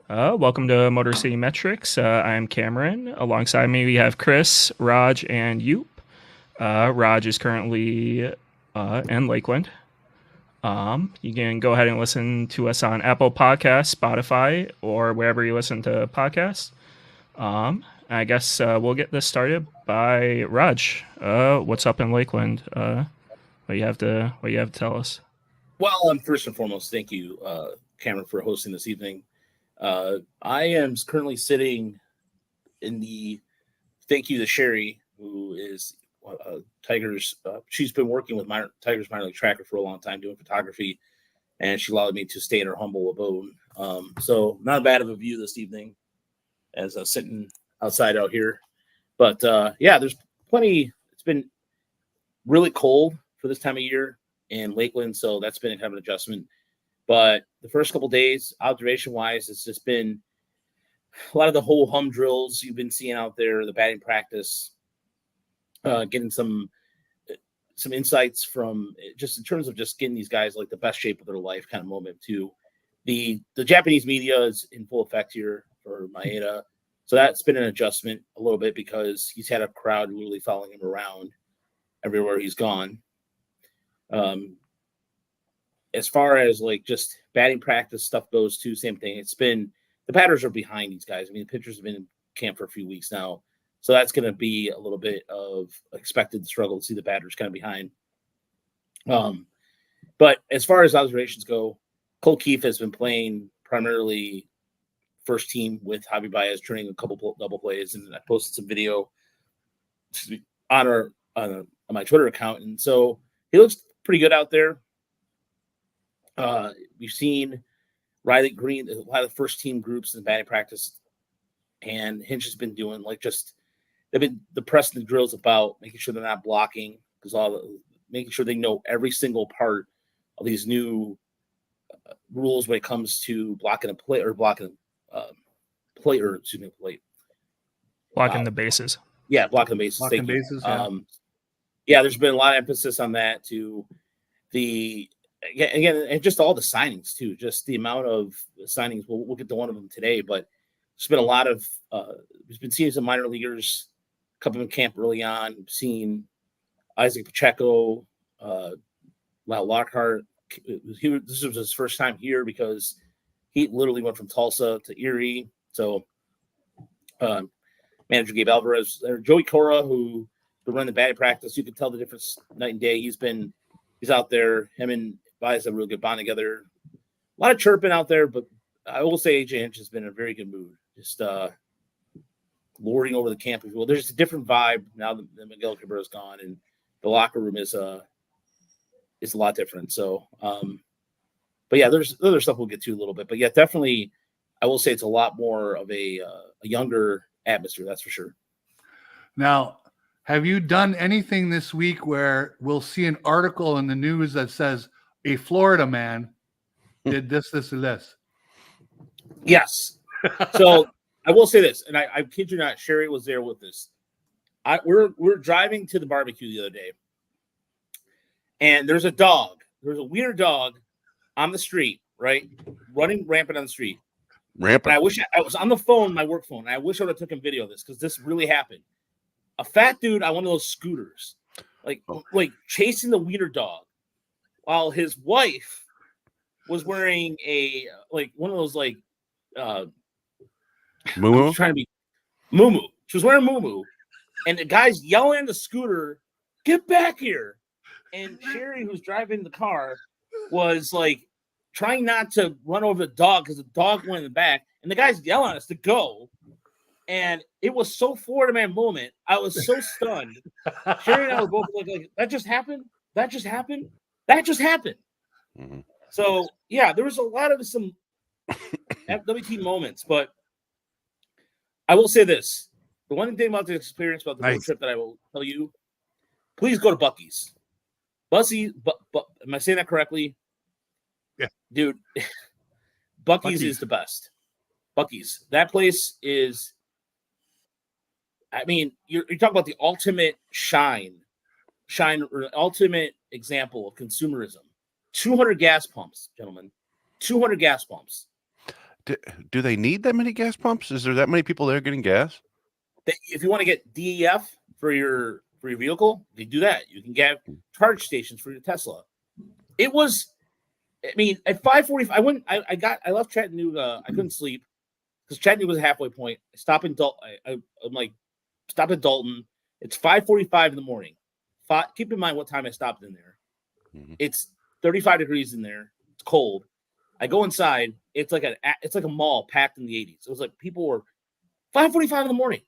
Welcome to Motor City Metrics. I'm Cameron. Alongside me, we have Chris, Raj, and Yoop. Raj is currently in Lakeland. You can go ahead and listen to us on Apple Podcasts, Spotify, or wherever you listen to podcasts. I guess we'll get this started by Raj. What's up in Lakeland? What you have to tell us? Well, first and foremost, thank you, Cameron, for hosting this evening. I am currently sitting in the thank you to Sherry, who is Tigers. She's been working with Tigers minor league tracker for a long time doing photography, and she allowed me to stay in her humble abode. So not bad of a view this evening as sitting outside out here. But yeah, there's plenty. It's been really cold for this time of year in Lakeland, so that's been kind of an adjustment. But the first couple days, observation-wise, it's just been a lot of the whole hum drills you've been seeing out there, the batting practice, getting some insights from just in terms of just getting these guys like the best shape of their life kind of moment too. The Japanese media is in full effect here for Maeda. So that's been an adjustment a little bit because he's had a crowd really following him around everywhere he's gone. As far as like just batting practice stuff goes too, same thing. It's been the batters are behind these guys. I mean, the pitchers have been in camp for a few weeks now. So that's going to be a little bit of expected struggle to see the batters kind of behind. But as far as observations go, Cole Keefe has been playing primarily first team with Javi Baez, turning a couple double plays, and I posted some video on my Twitter account, and so he looks pretty good out there. We've seen Riley Green, a lot of the first team groups in batting practice, and Hinch has been doing they've been the pressing the drills about making sure they're not blocking because making sure they know every single part of these new rules when it comes to blocking a play or blocking plate. Blocking the bases. Yeah, blocking the bases. Blocking bases. Yeah. Yeah, there's been a lot of emphasis on that to again, and just all the signings too. Just the amount of signings. We'll get to one of them today, but there's been a lot of. We've been seeing some minor leaguers come in camp early on. We've seen Isaac Pacheco, Lyle Lockhart. This was his first time here because he literally went from Tulsa to Erie. So, manager Gabe Alvarez, Joey Cora, who run the batting practice, you can tell the difference night and day. He's out there. Him and Baez have a real good bond together. A lot of chirping out there, but I will say AJ Hinch has been in a very good mood. Just lording over the camp. Well, there's a different vibe now that Miguel Cabrera is gone, and the locker room is a lot different. So, but yeah, there's other stuff we'll get to a little bit. But yeah, definitely, I will say it's a lot more of a younger atmosphere. That's for sure. Now, have you done anything this week where we'll see an article in the news that says a Florida man did this, and this? Yes. So I will say this, and I kid you not, Sherry was there with us. We're driving to the barbecue the other day, and there's a dog. There's a weird dog on the street, right, running rampant on the street. Rampant. And I wish I was on the phone, my work phone. And I wish I would have taken video of this because this really happened. A fat dude on one of those scooters, like chasing the wiener dog, while his wife was wearing one of those Moo-moo? trying to be moo-moo. She was wearing moo-moo, and the guy's yelling at the scooter, "Get back here!" And Sherry, who's driving the car, was trying not to run over the dog because the dog went in the back, and the guy's yelling at us to go. And it was so Florida man moment. I was so stunned. Sherry and I were both like, that just happened? That just happened? That just happened. Mm-hmm. So, yeah, there was a lot of some FWT moments. But I will say this. The one thing about the experience about the road trip that I will tell you, please go to Buc-ee's. Am I saying that correctly? Yeah. Dude, Buc-ee's is the best. Buc-ee's. That place is... I mean, you're talking about the ultimate shine or ultimate example of consumerism. 200 gas pumps, gentlemen. 200 gas pumps. Do they need that many gas pumps? Is there that many people there getting gas? If you want to get DEF for your vehicle, you do that. You can get charge stations for your Tesla. It was, I mean, at 5:45, I left Chattanooga. I couldn't sleep because Chattanooga was a halfway point. I stopped in Dalton. I'm like, stop at Dalton. It's 5:45 in the morning. Keep in mind what time I stopped in there. It's 35 degrees in there. It's cold. I go inside. It's like a mall packed in the 80s. It was like people were 5:45 in the morning,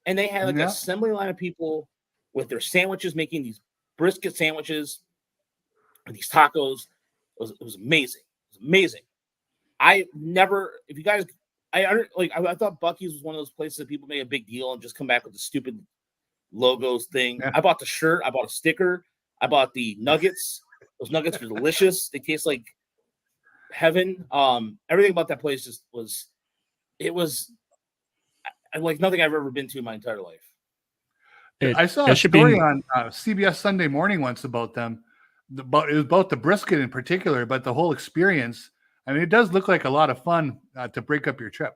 and they had like an assembly line of people with their sandwiches, making these brisket sandwiches, and these tacos. It was amazing. It was amazing. I thought Buc-ee's was one of those places that people make a big deal and just come back with the stupid logos thing. Yeah. I bought the shirt. I bought a sticker. I bought the nuggets. Those nuggets were delicious. They taste like heaven. Everything about that place just was like nothing I've ever been to in my entire life. I saw a story on CBS Sunday Morning once about them. It was about the brisket in particular, but the whole experience. I mean, it does look like a lot of fun to break up your trip.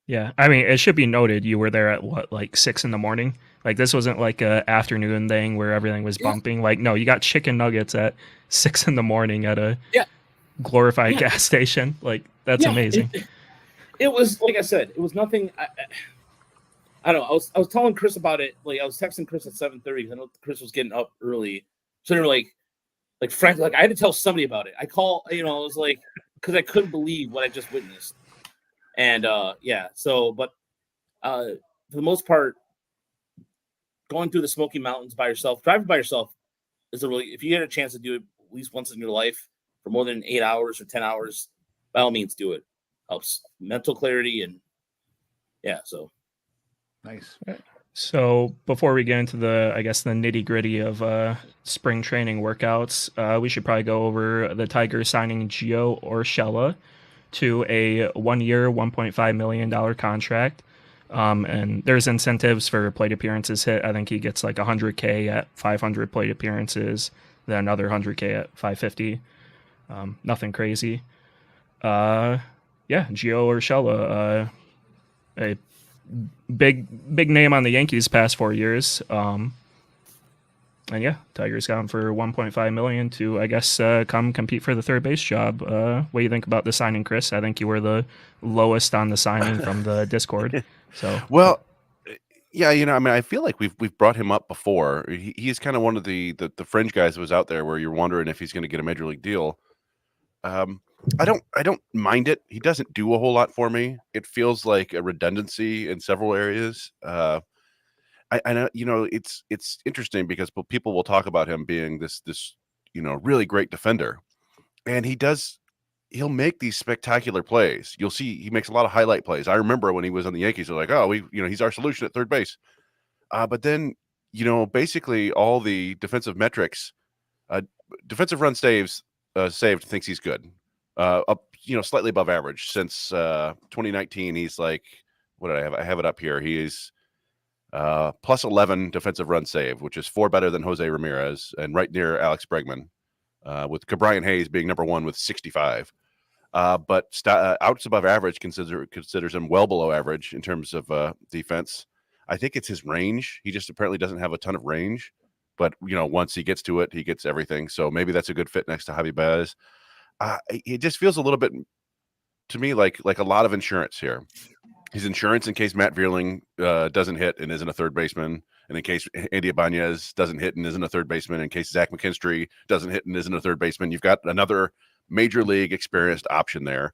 Yeah, I mean, it should be noted you were there at like 6 a.m. Like this wasn't like a afternoon thing where everything was bumping. Like no, you got chicken nuggets at 6 a.m. at a glorified gas station. Like that's amazing. It was like I said, it was nothing. I don't know. I was telling Chris about it. Like I was texting Chris at 7:30. I know Chris was getting up early, so they were like Frank, like I had to tell somebody about it. I was like, because I couldn't believe what I just witnessed. And but for the most part, going through the Smoky Mountains by yourself, driving by yourself is if you get a chance to do it at least once in your life for more than 8 hours or 10 hours, by all means do it. Helps mental clarity and so nice. So before we get into the nitty gritty of spring training workouts, we should probably go over the Tigers signing Gio Urshela to a 1-year, $1.5 million contract. And there's incentives for plate appearances hit. I think he gets like $100K at 500 plate appearances, then another $100K at 550. Nothing crazy. Gio Urshela, a big name on the Yankees past 4 years. Tigers got him for $1.5 million to, I guess, come compete for the third base job. What do you think about the signing, Chris? I think you were the lowest on the signing from the Discord. So yeah, I mean, I feel like we've brought him up before. He's kind of one of the fringe guys that was out there where you're wondering if he's going to get a major league deal. I don't mind it. He doesn't do a whole lot for me. It feels like a redundancy in several areas. I know, it's interesting because people will talk about him being this really great defender, and he'll make these spectacular plays. You'll see he makes a lot of highlight plays. I remember when he was on the Yankees, they're like, oh, he's our solution at third base. But then, basically all the defensive metrics, defensive run saved thinks he's good. Up, slightly above average since 2019. He's like, what did I have? I have it up here. He's plus 11 defensive run save, which is 4 better than Jose Ramirez and right near Alex Bregman, with Cabrian Hayes being number 1 with 65. But outs above average considers him well below average in terms of defense. I think it's his range. He just apparently doesn't have a ton of range, but once he gets to it, he gets everything. So maybe that's a good fit next to Javi Baez. It just feels a little bit to me like a lot of insurance here. His insurance in case Matt Vierling doesn't hit and isn't a third baseman, and in case Andy Ibanez doesn't hit and isn't a third baseman, in case Zach McKinstry doesn't hit and isn't a third baseman. You've got another major league experienced option there.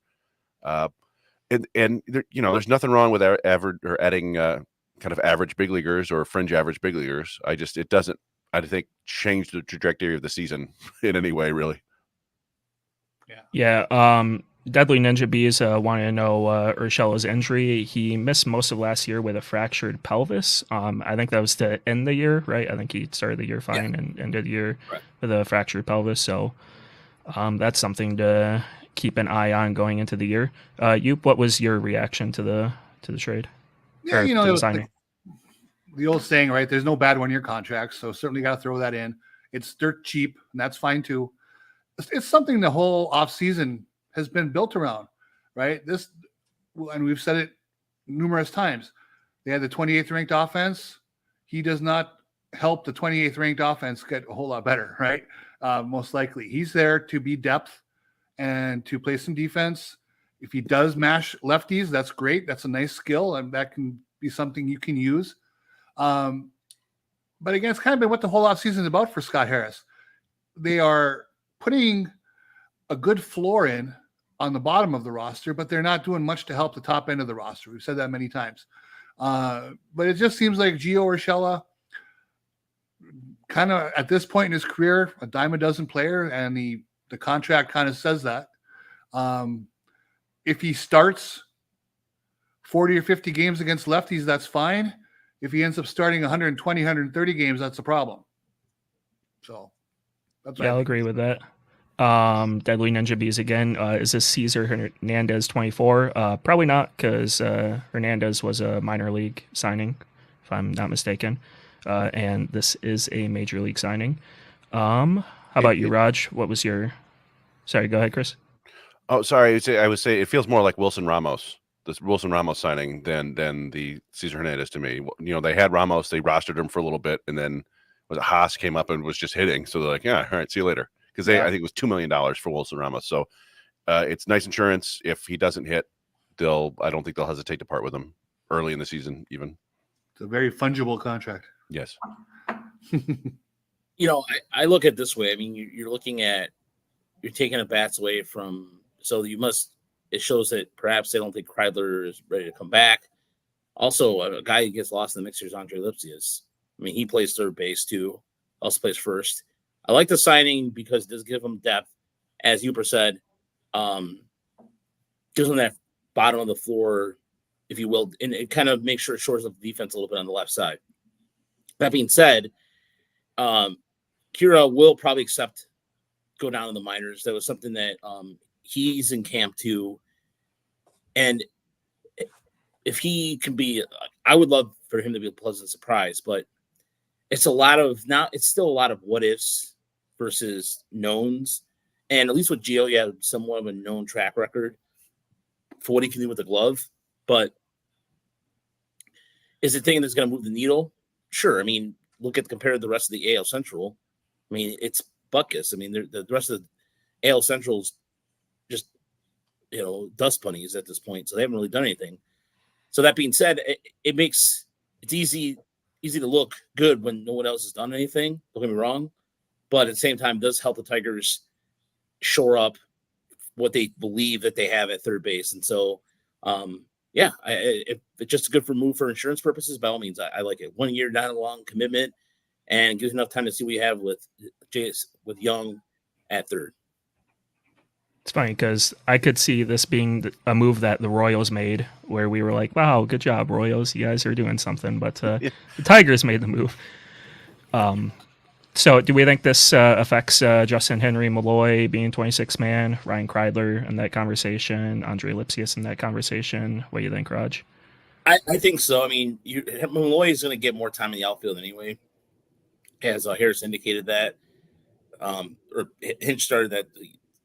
And there, there's nothing wrong with adding kind of average big leaguers or fringe average big leaguers. It doesn't, I think, change the trajectory of the season in any way, really. Yeah. Deadly Ninja Bees wanted to know Urshela's injury. He missed most of last year with a fractured pelvis. I think that was to end the year, right? I think he started the year fine and ended the year with a fractured pelvis. So that's something to keep an eye on going into the year. What was your reaction to the trade? Yeah, the signing? The old saying, right? There's no bad 1-year contracts, so certainly got to throw that in. It's dirt cheap, and that's fine too. It's something the whole offseason has been built around, right? This, and we've said it numerous times. They had the 28th ranked offense. He does not help the 28th ranked offense get a whole lot better, right? Most likely. He's there to be depth and to play some defense. If he does mash lefties, that's great. That's a nice skill, and that can be something you can use. But again, it's kind of been what the whole offseason is about for Scott Harris. They are putting a good floor in on the bottom of the roster, but they're not doing much to help the top end of the roster. We've said that many times. But it just seems like Gio Urshela, kind of at this point in his career, a dime a dozen player, and the contract kind of says that. If he starts 40 or 50 games against lefties, that's fine. If he ends up starting 120, 130 games, that's a problem. So that's I'll agree with that. Deadly Ninja Bees again. Is this Cesar Hernandez 24? Probably not, because Hernandez was a minor league signing, if I'm not mistaken. And this is a major league signing. How about you, Raj? What was your... Sorry, go ahead, Chris. Oh, sorry. I would say it feels more like Wilson Ramos, this Wilson Ramos signing, than the Cesar Hernandez to me. You know, they had Ramos, they rostered him for a little bit, and then Haas came up and was just hitting. So they're like, yeah, all right, see you later. Because I think it was $2 million for Wilson Ramos. So it's nice insurance. If he doesn't hit, I don't think they'll hesitate to part with him early in the season, even. It's a very fungible contract. Yes. You know, I look at it this way. I mean, you're taking a bats away from, so it shows that perhaps they don't think Kreidler is ready to come back. Also, a guy who gets lost in the mix here is Andre Lipsius. I mean, he plays third base too, also plays first. I like the signing because it does give him depth, as Uper said. Gives him that bottom of the floor, if you will, and it kind of makes sure it shores up the defense a little bit on the left side. That being said, Kira will probably go down in the minors. That was something that he's in camp too. And if he can be, I would love for him to be a pleasant surprise, but it's still a lot of what ifs versus knowns. And at least with Gio, you have somewhat of a known track record for what he can do with the glove. But is it thinking that's going to move the needle? Sure. I mean, compared to the rest of the AL Central. I mean, it's Butkus. I mean, the rest of the AL Central's just, dust bunnies at this point. So they haven't really done anything. So that being said, it's easy to look good when no one else has done anything. Don't get me wrong. But at the same time, it does help the Tigers shore up what they believe that they have at third base. And so, if it's just a good move for insurance purposes, by all means, I like it. 1 year, not a long commitment, and gives enough time to see what you have with Young at third. It's funny because I could see this being a move that the Royals made, where we were like, wow, good job, Royals. You guys are doing something. But the Tigers made the move. So do we think this affects Justin Henry Malloy being 26-man, Ryan Kreidler in that conversation, Andre Lipsius in that conversation? What do you think, Raj? I think so. I mean, Malloy is going to get more time in the outfield anyway, as Harris indicated that, or Hinch started that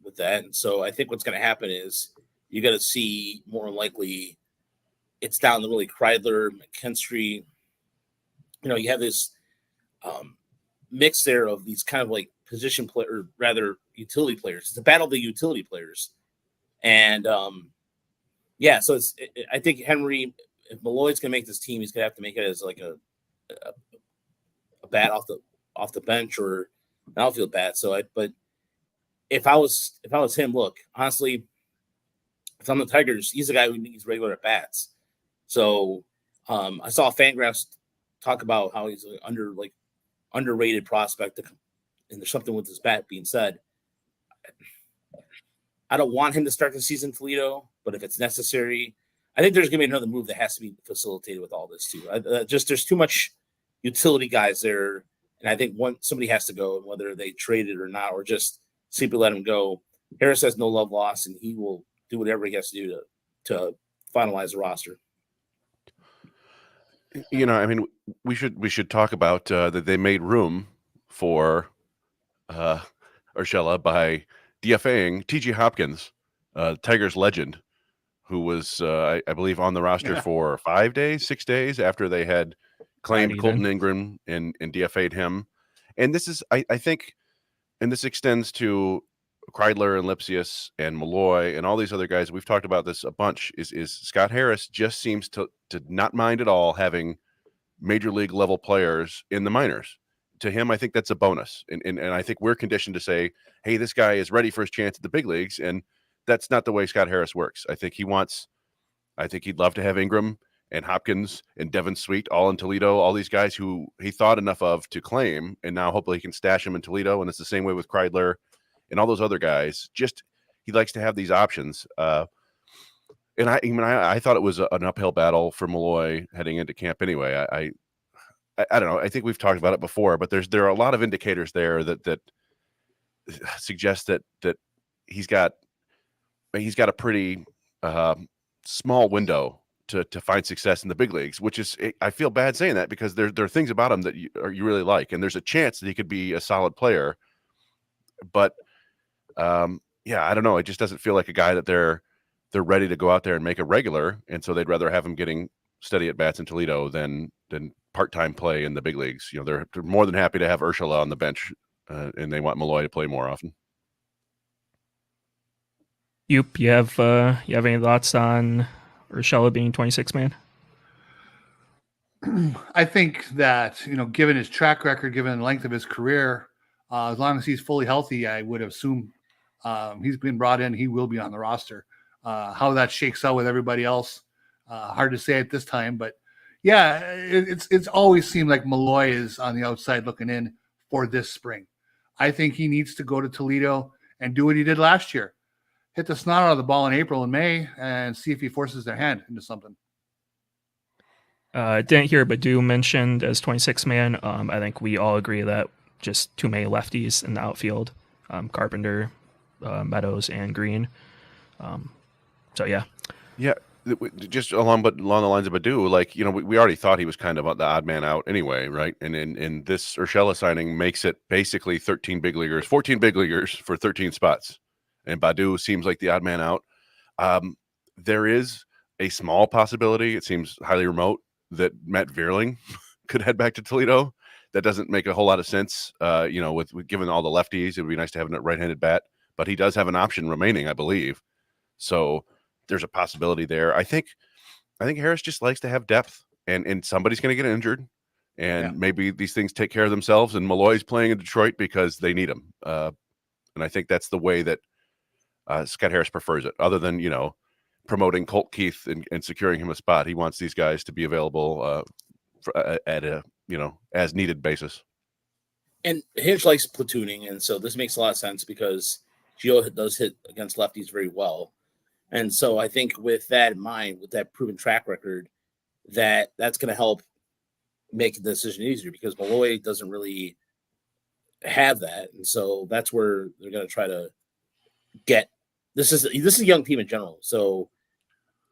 with that. And so I think what's going to happen is you got to see more likely it's down to really Kreidler, McKinstry. You have this mix there of these kind of like position player, or rather utility players. It's a battle of the utility players. And so I think Henry, if Malloy's going to make this team, he's going to have to make it as like a bat off the bench or an outfield bat. But if I was him, look, honestly, if I'm the Tigers, he's the guy who needs regular at bats. So I saw Fangraphs talk about how he's underrated prospect, and there's something with his bat being said. I don't want him to start the season in Toledo, but if it's necessary, I think there's going to be another move that has to be facilitated with all this too. There's too much utility guys there, and I think somebody has to go, and whether they trade it or not, or just simply let him go. Harris has no love lost, and he will do whatever he has to do to finalize the roster. I mean, we should talk about that they made room for Urshela by DFAing T.J. Hopkins Tigers legend, who was, I believe, on the roster for 5 days, 6 days after they had claimed Colton Ingram and DFA'd him. And this is, I think, and this extends to Kreidler and Lipsius and Malloy and all these other guys. We've talked about this a bunch. Is Scott Harris just seems to not mind at all having major league level players in the minors. To him, I think that's a bonus. And I think we're conditioned to say, hey, this guy is ready for his chance at the big leagues. And that's not the way Scott Harris works. I think he'd love to have Ingram and Hopkins and Devin Sweet all in Toledo, all these guys who he thought enough of to claim. And now hopefully he can stash them in Toledo. And it's the same way with Kreidler and all those other guys. Just, he likes to have these options. And I thought it was an uphill battle for Malloy heading into camp anyway. I don't know. I think we've talked about it before, but there are a lot of indicators there that suggest that he's got a pretty small window to find success in the big leagues, which is, I feel bad saying that because there are things about him that you really like, and there's a chance that he could be a solid player. But I don't know. It just doesn't feel like a guy that they're ready to go out there and make a regular, and so they'd rather have him getting steady at bats in Toledo than part-time play in the big leagues. You know, they're more than happy to have Urshela on the bench, and they want Malloy to play more often. You have any thoughts on Urshela being 26 man? I think that, given his track record, given the length of his career, as long as he's fully healthy, I would assume he's been brought in. He will be on the roster. How that shakes out with everybody else, hard to say at this time. But yeah, it's always seemed like Malloy is on the outside looking in for this spring. I think he needs to go to Toledo and do what he did last year. Hit the snot out of the ball in April and May and see if he forces their hand into something. Didn't hear Badu mentioned as 26 man. I think we all agree that just too many lefties in the outfield. Carpenter, Meadows, and Green. So yeah. Just along the lines of Badu, we already thought he was kind of the odd man out anyway, right? And in this Urshela signing makes it basically 14 big leaguers for 13 spots. And Badu seems like the odd man out. There is a small possibility, it seems highly remote, that Matt Vierling could head back to Toledo. That doesn't make a whole lot of sense. With given all the lefties, it would be nice to have a right-handed bat, but he does have an option remaining, I believe. So there's a possibility there. I think Harris just likes to have depth, and somebody's going to get injured, and maybe these things take care of themselves. And Malloy's playing in Detroit because they need him, and I think that's the way that Scott Harris prefers it. Other than promoting Colt Keith and securing him a spot, he wants these guys to be available at a as needed basis. And Hinch likes platooning, and so this makes a lot of sense because Gio does hit against lefties very well. And so I think with that in mind, with that proven track record, that's going to help make the decision easier because Malloy doesn't really have that. And so that's where they're going to try to get. This is a young team in general. So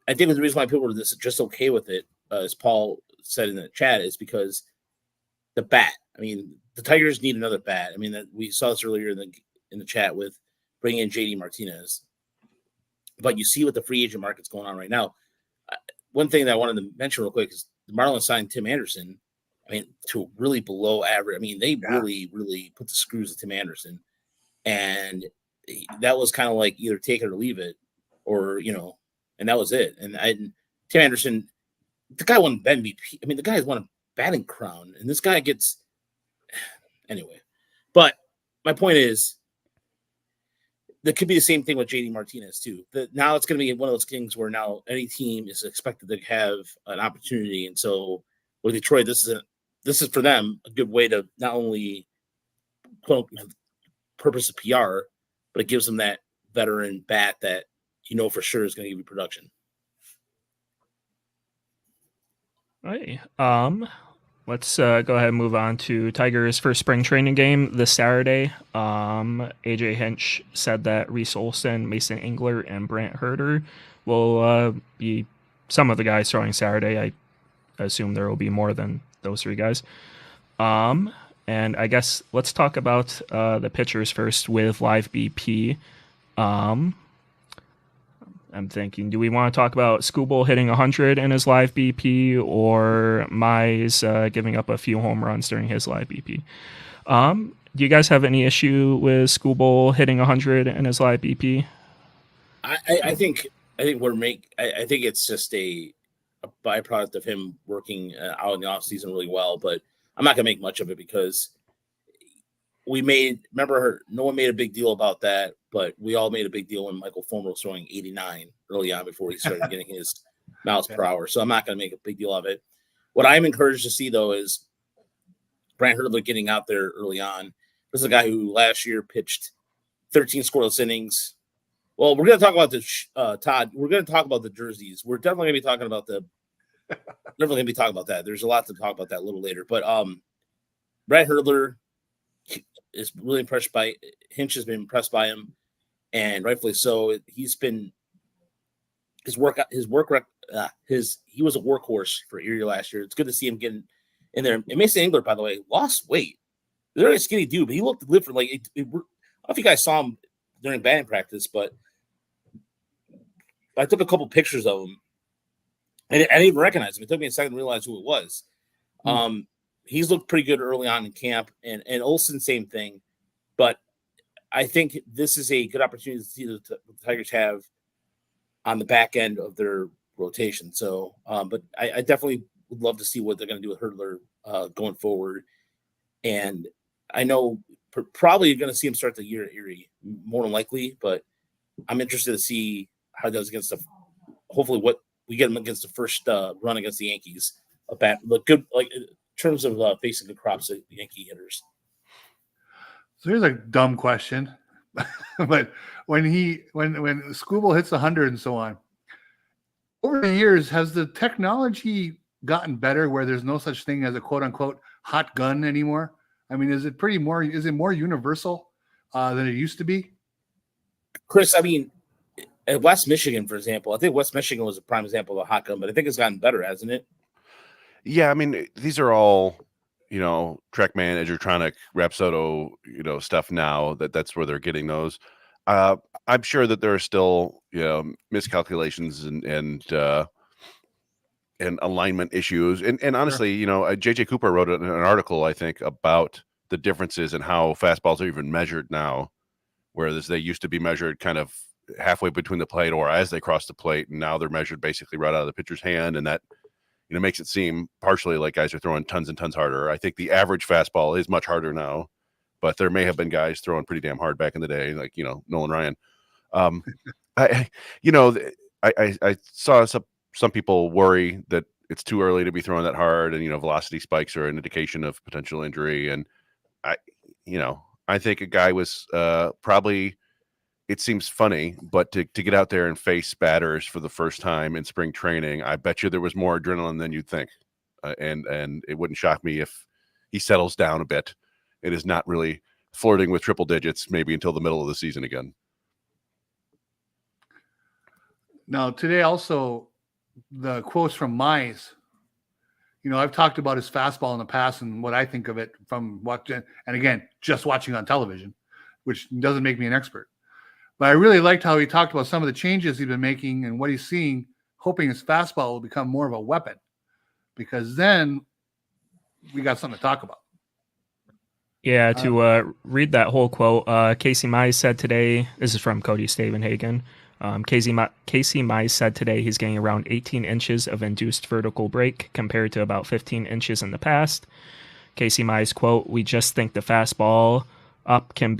I think the reason why people are just okay with it, as Paul said in the chat, is because the bat. I mean, the Tigers need another bat. I mean, we saw this earlier in the chat with bringing in JD Martinez. But you see what the free agent market's going on right now. One thing that I wanted to mention real quick is the Marlins signed Tim Anderson. I mean, to a really below average. I mean, they really, really put the screws to Tim Anderson. And that was kind of like either take it or leave it, or, and that was it. And Tim Anderson, the guy won MVP. I mean, the guy has won a batting crown, and this guy gets anyway. But my point is, that could be the same thing with JD Martinez too. Now it's going to be one of those things where now any team is expected to have an opportunity, and so with Detroit, this is for them a good way to not only quote purpose of PR, but it gives them that veteran bat that for sure is going to give you production. Hey, let's go ahead and move on to Tigers' first spring training game this Saturday. AJ Hinch said that Reese Olson, Mason Engler, and Brant Herter will be some of the guys throwing Saturday. I assume there will be more than those three guys. And I guess let's talk about the pitchers first with Live BP. I'm thinking, do we want to talk about Skubal hitting 100 in his live BP or Mize giving up a few home runs during his live BP? Do you guys have any issue with Skubal hitting 100 in his live BP? I think I think it's just a byproduct of him working out in the off season really well. But I'm not gonna make much of it because no one made a big deal about that, but we all made a big deal when Michael Fulmer was throwing 89 early on before he started getting his miles per hour. So I'm not going to make a big deal of it. What I'm encouraged to see, though, is Brant Hurdler getting out there early on. This is a guy who last year pitched 13 scoreless innings. Well, we're going to talk about the Todd. We're going to talk about the jerseys. We're definitely going to be talking about that. There's a lot to talk about that a little later. But Brant Hurdler is really impressed by Hinch has been impressed by him, and rightfully so. He was a workhorse for Erie last year. It's good to see him getting in there. And Mason Engler, by the way, lost weight. He's a skinny dude, but he looked different. Like I don't know if you guys saw him during batting practice, but I took a couple pictures of him, and I didn't even recognize him. It took me a second to realize who it was. He's looked pretty good early on in camp, and Olsen, same thing. But I think this is a good opportunity to see what the Tigers have on the back end of their rotation. So, but I definitely would love to see what they're going to do with Hurdler going forward. And I know probably you're going to see him start the year at Erie, more than likely. But I'm interested to see how he does against hopefully what we get him against the first run against the Yankees. Look good, like in terms of facing the crops of the Yankee hitters. So here's a dumb question, but when Skubal hits 100 and so on, over the years, has the technology gotten better where there's no such thing as a quote unquote hot gun anymore? I mean, is it more universal than it used to be? Chris, I mean, at West Michigan, for example, I think West Michigan was a prime example of a hot gun, but I think it's gotten better, hasn't it? Yeah, I mean, these are all, TrackMan, Edgertronic, Rapsodo, stuff now that's where they're getting those. I'm sure that there are still, miscalculations and alignment issues. And honestly, sure. JJ Cooper wrote an article, I think, about the differences in how fastballs are even measured now, whereas they used to be measured kind of halfway between the plate or as they cross the plate. And now they're measured basically right out of the pitcher's hand. And that, makes it seem partially like guys are throwing tons and tons harder. I think the average fastball is much harder now, but there may have been guys throwing pretty damn hard back in the day, like, Nolan Ryan. I saw some people worry that it's too early to be throwing that hard and, velocity spikes are an indication of potential injury. And I think a guy was probably, it seems funny, but to get out there and face batters for the first time in spring training, I bet you there was more adrenaline than you'd think. And it wouldn't shock me if he settles down a bit. It is not really flirting with triple digits, maybe until the middle of the season again. Now, today also, the quotes from Mize, I've talked about his fastball in the past and what I think of it from watching, and again, just watching on television, which doesn't make me an expert. But I really liked how he talked about some of the changes he's been making and what he's seeing, hoping his fastball will become more of a weapon, because then we got something to talk about. Yeah, to read that whole quote, Casey Mize said today, this is from Cody Stavenhagen, Casey Mize said today he's getting around 18 inches of induced vertical break compared to about 15 inches in the past. Casey Mize, quote, "We just think the fastball up can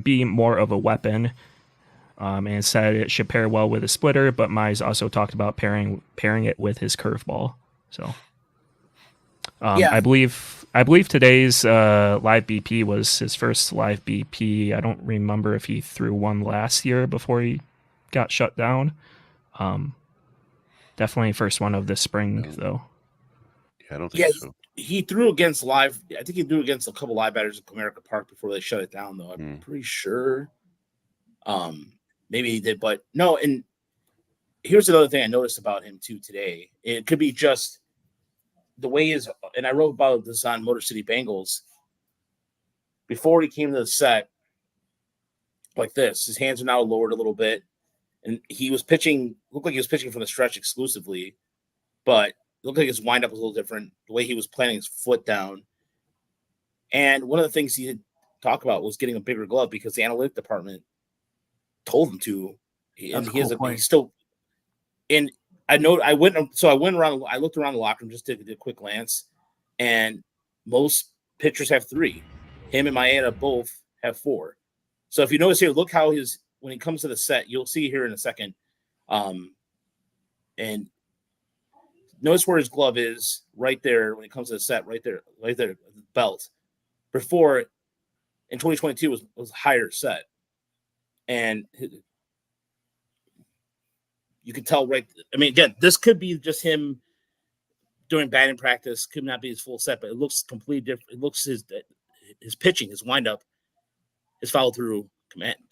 be more of a weapon," and said it should pair well with a splitter, but Mize also talked about pairing it with his curveball. So yeah. I believe today's live BP was his first live BP. I don't remember if he threw one last year before he got shut down. Definitely first one of the spring, though. Yeah, I don't think so. He threw against I think he threw against a couple live batters at Comerica Park before they shut it down, though. I'm pretty sure. Maybe he did, but no. And here's another thing I noticed about him too today. It could be just the way and I wrote about this on Motor City Bengals. Before he came to the set, like this, his hands are now lowered a little bit. and he was pitching. Looked like he was pitching from the stretch exclusively, but looked like his windup was a little different. The way he was planting his foot down, and one of the things he did talk about was getting a bigger glove because the analytic department told him to. And he has he's still. And I went around. I looked around the locker room, just did a quick glance, and most pitchers have 3. Him and Maeda both have 4. So if you notice here, look how when he comes to the set, you'll see here in a second. And notice where his glove is right there when it comes to the set, right there, the belt. Before in 2022 was higher set. And you can tell right. I mean, again, this could be just him during batting practice. Could not be his full set, but it looks completely different. It looks his pitching, his windup, his follow through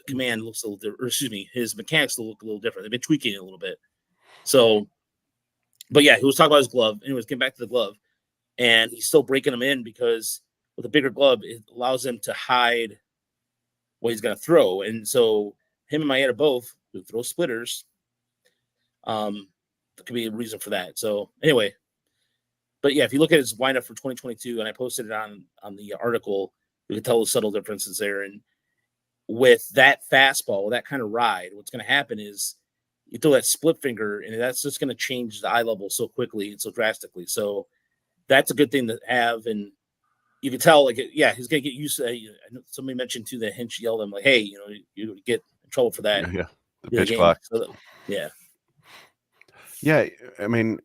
command looks a little different. Or excuse me, his mechanics look a little different. They've been tweaking it a little bit. So, but yeah, he was talking about his glove. Anyways, getting back to the glove, and he's still breaking them in because with a bigger glove, it allows him to hide what he's going to throw. And so him and Maeda both who throw splitters. That could be a reason for that. So anyway, but yeah, if you look at his windup for 2022, and I posted it on the article, you can tell the subtle differences there. And with that fastball, that kind of ride, what's going to happen is you throw that split finger, and that's just going to change the eye level so quickly and so drastically. So that's a good thing to have. And you can tell, like, yeah, he's going to get used to that. Somebody mentioned too that Hinch yelled at him, like, hey, you get in trouble for that. Yeah. The pitch clock. So, yeah. Yeah. I mean,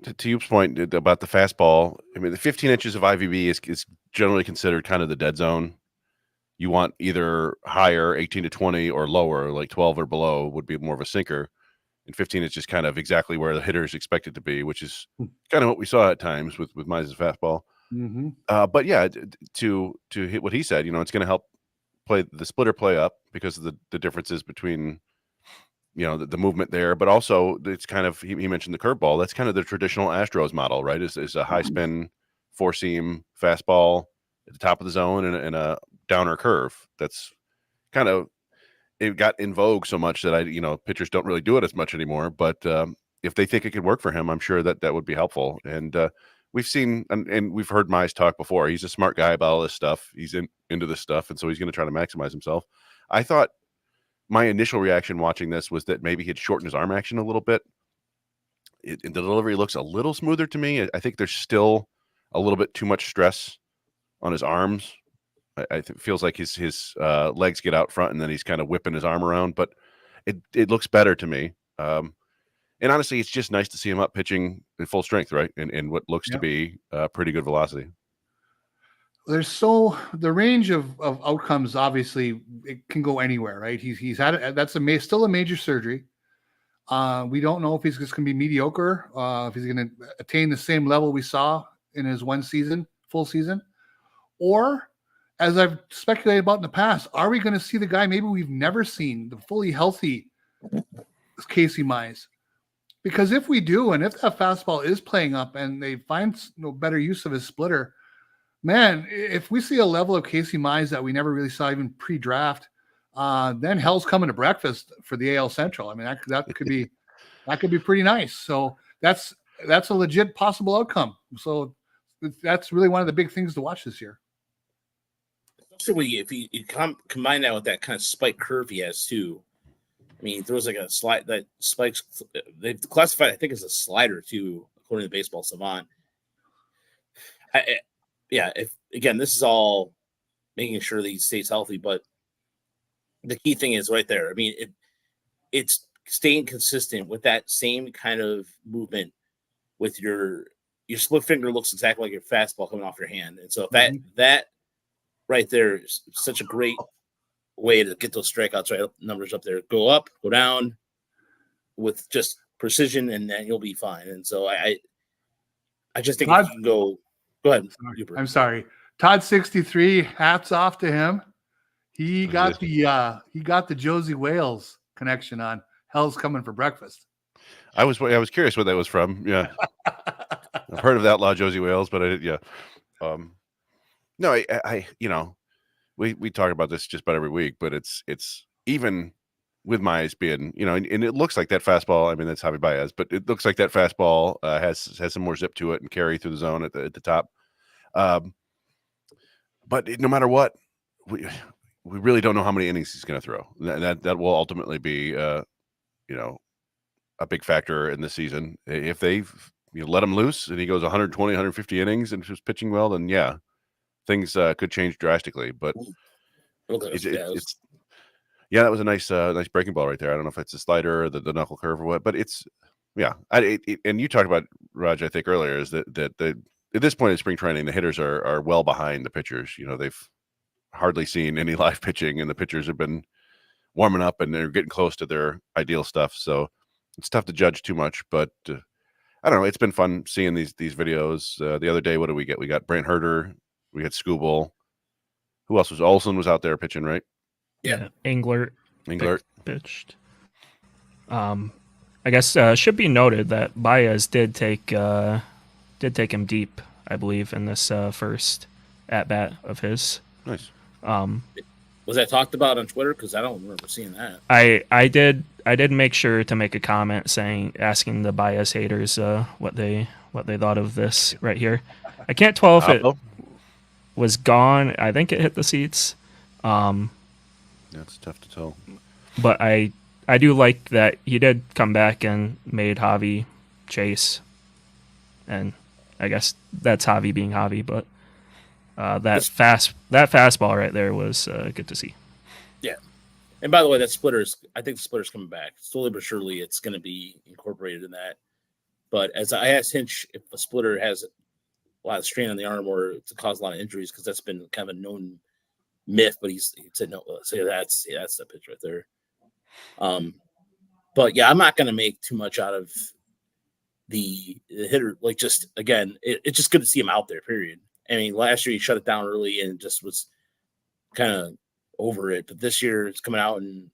to Youp's point about the fastball, I mean, the 15 inches of IVB is generally considered kind of the dead zone. You want either higher, 18 to 20, or lower, like 12 or below would be more of a sinker. And 15 is just kind of exactly where the hitter is expected to be, which is kind of what we saw at times with Mize's fastball. Mm-hmm. But yeah, to hit what he said, it's going to help play the splitter play up because of the differences between, the movement there. But also it's kind of, he mentioned the curveball. That's kind of the traditional Astros model, right? Is a high spin, 4-seam fastball at the top of the zone and a downer curve. That's kind of, it got in vogue so much that pitchers don't really do it as much anymore. But if they think it could work for him, I'm sure that would be helpful. And we've seen, and we've heard Mize talk before. He's a smart guy about all this stuff. He's into this stuff, and so he's going to try to maximize himself. I thought my initial reaction watching this was that maybe he'd shorten his arm action a little bit. The delivery looks a little smoother to me. I think there's still a little bit too much stress on his arms. It feels like his legs get out front, and then he's kind of whipping his arm around. But it looks better to me. And honestly, it's just nice to see him up pitching at full strength, right? And what looks to be pretty good velocity. The range of outcomes, obviously, it can go anywhere, right? He's had that's still a major surgery. We don't know if he's just going to be mediocre, if he's going to attain the same level we saw in his full season, or as I've speculated about in the past, are we going to see the guy maybe we've never seen, the fully healthy Casey Mize? Because if we do, and if that fastball is playing up and they find better use of his splitter, man, if we see a level of Casey Mize that we never really saw even pre-draft, then hell's coming to breakfast for the AL Central. I mean, that could be pretty nice. So that's a legit possible outcome. So that's really one of the big things to watch this year. Especially if you combine that with that kind of spike curve he has too. I mean, he throws like a slide that spikes. They've classified, I think, as a slider too, according to Baseball Savant. This is all making sure that he stays healthy, but the key thing is right there. I mean, it's staying consistent with that same kind of movement with your split finger looks exactly like your fastball coming off your hand. And so if that right there is such a great way to get those strikeouts right numbers up there. Go up, go down with just precision, and then you'll be fine. And so I just think if you can go ahead. I'm sorry. Todd 63, hats off to him. He got the Josie Wales connection on Hell's Coming for Breakfast. I was curious where that was from. Yeah. I've heard of the outlaw Josie Wales, but I did. Yeah. No, I we talk about this just about every week, but it's even with Mize being, and it looks like that fastball. I mean, that's Javi Baez, but it looks like that fastball has some more zip to it and carry through the zone at the top. But no matter what, we really don't know how many innings he's going to throw. That will ultimately be, a big factor in the season. If they let him loose and he goes 120, 150 innings and just pitching well, then yeah, things could change drastically. But that was a nice breaking ball right there. I don't know if it's a slider or the knuckle curve or what, but it's and you talked about, Raj, I think earlier, is that at this point in spring training, the hitters are well behind the pitchers. They've hardly seen any live pitching, and the pitchers have been warming up and they're getting close to their ideal stuff. So it's tough to judge too much, but I don't know. It's been fun seeing these videos. The other day, what did we get? We got Brant Herter. We had Skubal. Who else was? Olson was out there pitching, right? Yeah. Englert pitched. I guess should be noted that Baez did take him deep, I believe, in this first at bat of his. Nice. Was that talked about on Twitter? Because I don't remember seeing that. I did make sure to make a comment asking the Baez haters what they thought of this right here. I can't tell if it was gone. I think it hit the seats. It's tough to tell. But I do like that he did come back and made Javi chase, and I guess that's Javi being Javi. But that fastball right there was good to see. Yeah, and by the way, I think the splitter's coming back slowly but surely. It's going to be incorporated in that. But as I asked Hinch if a splitter has a lot of strain on the arm or to cause a lot of injuries, because that's been kind of a known myth, but he said no. So that's the pitch right there. But yeah, I'm not going to make too much out of the hitter. Like, just again, it's just good to see him out there. Period. I mean, last year he shut it down early and just was kind of over it, but this year it's coming out and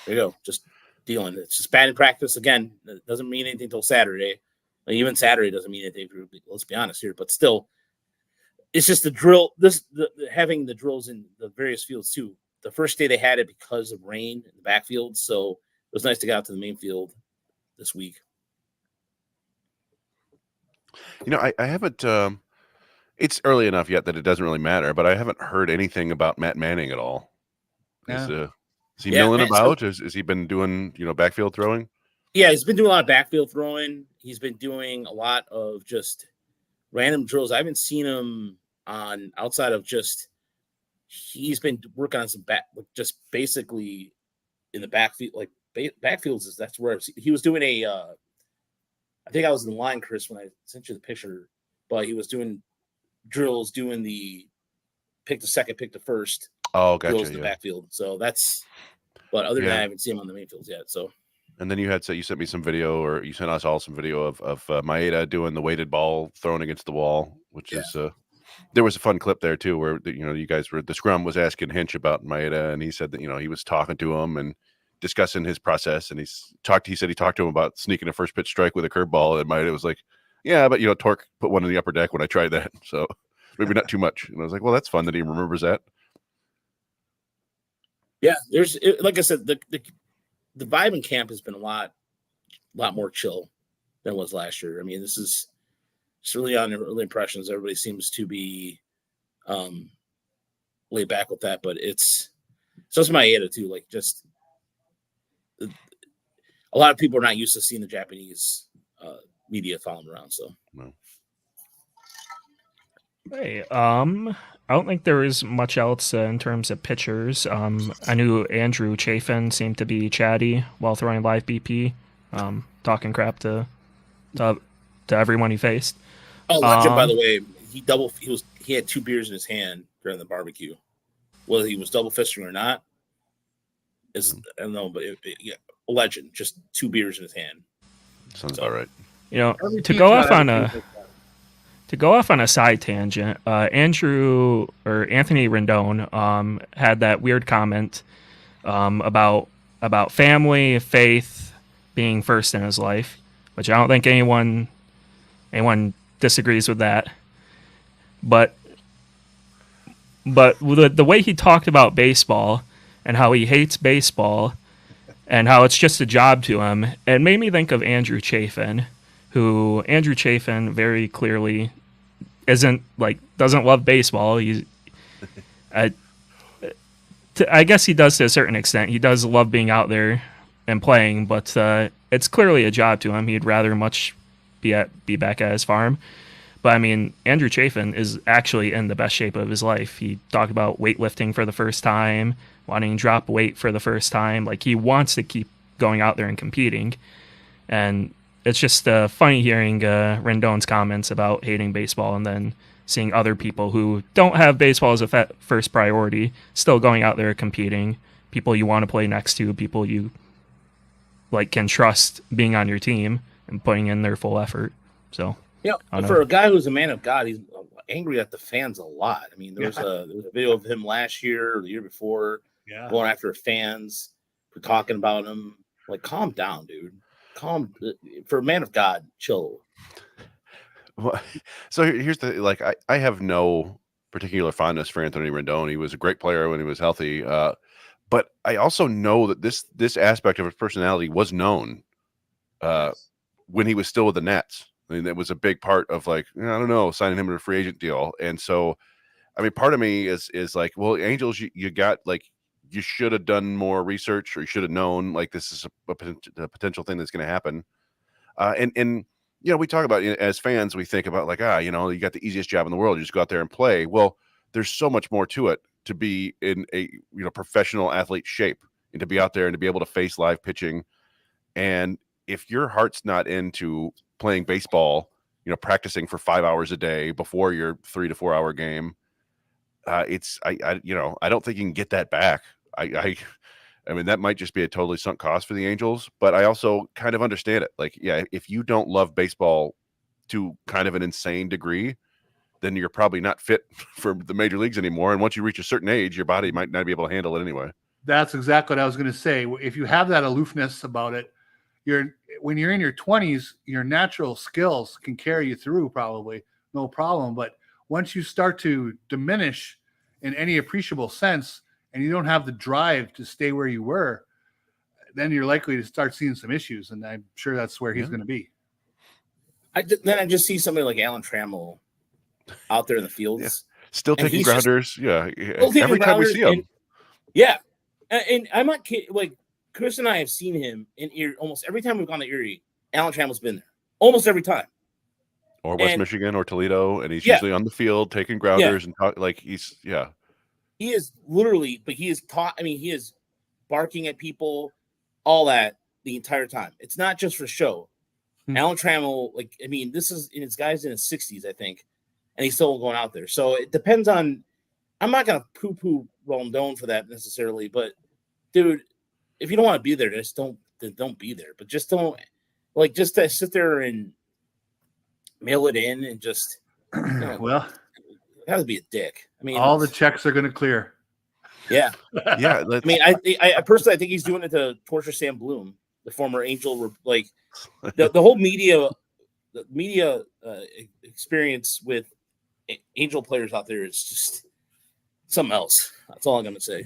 there you go, just dealing. It's just batting practice again. It doesn't mean anything till Saturday. Like, even Saturday doesn't mean anything. Let's be honest here, but still. It's just the drill. Having the drills in the various fields too. The first day they had it because of rain in the backfield, so it was nice to get out to the main field this week. I haven't. It's early enough yet that it doesn't really matter, but I haven't heard anything about Matt Manning at all. Yeah. Is he milling about? Has he been doing backfield throwing? Yeah, he's been doing a lot of backfield throwing. He's been doing a lot of just random drills. I haven't seen him on outside of just. He's been working on some just basically in the backfield, like backfields. That's where he was doing a. I think I was in line, Chris, when I sent you the picture, but he was doing drills, doing the pick the second, pick the first. Oh, gotcha. Drills in the backfield. So that's. But other than that, I haven't seen him on the main fields yet. So. And then you sent me some video, or you sent us all some video of Maeda doing the weighted ball thrown against the wall, which is. There was a fun clip there too, where you guys the scrum was asking Hinch about Maeda, and he said that he was talking to him and discussing his process, and he said he talked to him about sneaking a first pitch strike with a curveball, and Maeda was like, yeah, but Torque put one in the upper deck when I tried that, so maybe not too much. And I was like, well, that's fun that he remembers that. Yeah, like I said, the vibe in camp has been a lot more chill than it was last year. I mean, this is. It's really on early impressions. Everybody seems to be laid back with that, but it's Maeda too. Like, just a lot of people are not used to seeing the Japanese media following around. So, no. Hey, I don't think there was much else in terms of pitchers. I knew Andrew Chafin seemed to be chatty while throwing live BP, talking crap to everyone he faced. Oh, legend, by the way, he had 2 beers in his hand during the barbecue. Whether he was double fisting or not, I don't know, but a legend, just 2 beers in his hand. Sounds about right. To go off on a side tangent, Anthony Rendon had that weird comment about family, faith being first in his life, which I don't think anyone disagrees with that, but the way he talked about baseball and how he hates baseball and how it's just a job to him. It made me think of Andrew Chafin, who Andrew Chafin very clearly doesn't love baseball. I guess he does to a certain extent. He does love being out there and playing, but it's clearly a job to him. He'd rather much be back at his farm. But I mean, Andrew Chafin is actually in the best shape of his life. He talked about weightlifting for the first time, wanting to drop weight for the first time. Like, he wants to keep going out there and competing. And it's just funny hearing Rendon's comments about hating baseball and then seeing other people who don't have baseball as a first priority still going out there competing. People you want to play next to, people you can trust being on your team and putting in their full effort. So for a guy who's a man of God, he's angry at the fans a lot. I mean, there was a video of him last year or the year before going after fans for talking about him. Like, calm down, dude. For a man of God, chill. Well, so here's the I have no particular fondness for Anthony Rendon. He was a great player when he was healthy, but I also know that this aspect of his personality was known when he was still with the Nets. I mean, that was a big part of signing him to a free agent deal. And so, I mean, part of me is like, well, Angels, you got you should have done more research, or you should have known this is a potential thing that's going to happen. And we talk about, as fans, we think about you got the easiest job in the world. You just go out there and play. Well, there's so much more to it to be in a professional athlete shape and to be out there and to be able to face live pitching. And if your heart's not into playing baseball, practicing for 5 hours a day before your 3 to 4 hour game, I don't think you can get that back. I mean, that might just be a totally sunk cost for the Angels, but I also kind of understand it. If you don't love baseball to kind of an insane degree, then you're probably not fit for the major leagues anymore. And once you reach a certain age, your body might not be able to handle it anyway. That's exactly what I was going to say. If you have that aloofness about it, when you're in your 20s, your natural skills can carry you through probably no problem. But once you start to diminish in any appreciable sense, and you don't have the drive to stay where you were, then you're likely to start seeing some issues. And I'm sure that's where he's going to be. I just see somebody like Alan Trammell out there in the fields. Still taking grounders. Every time we see him. And I'm not kidding. Like, Chris and I have seen him in Erie almost every time we've gone to Erie. Alan Trammell's been there almost every time. Or West Michigan or Toledo. And he's usually on the field taking grounders and talk He is literally, but he is taught. I mean, he is barking at people, all that the entire time. It's not just for show. Alan Trammell, this is in his guy's in his 60s, I think, and he's still going out there. So it depends on. I'm not gonna poo-poo Rendon for that necessarily, but dude, if you don't want to be there, just don't be there. But just don't just to sit there and mail it in and just well. That would be a dick. I mean, all the checks are going to clear. Yeah. I mean, I personally, I think he's doing it to torture Sam Bloom, the former Angel. The whole media experience with Angel players out there is just something else. That's all I'm going to say.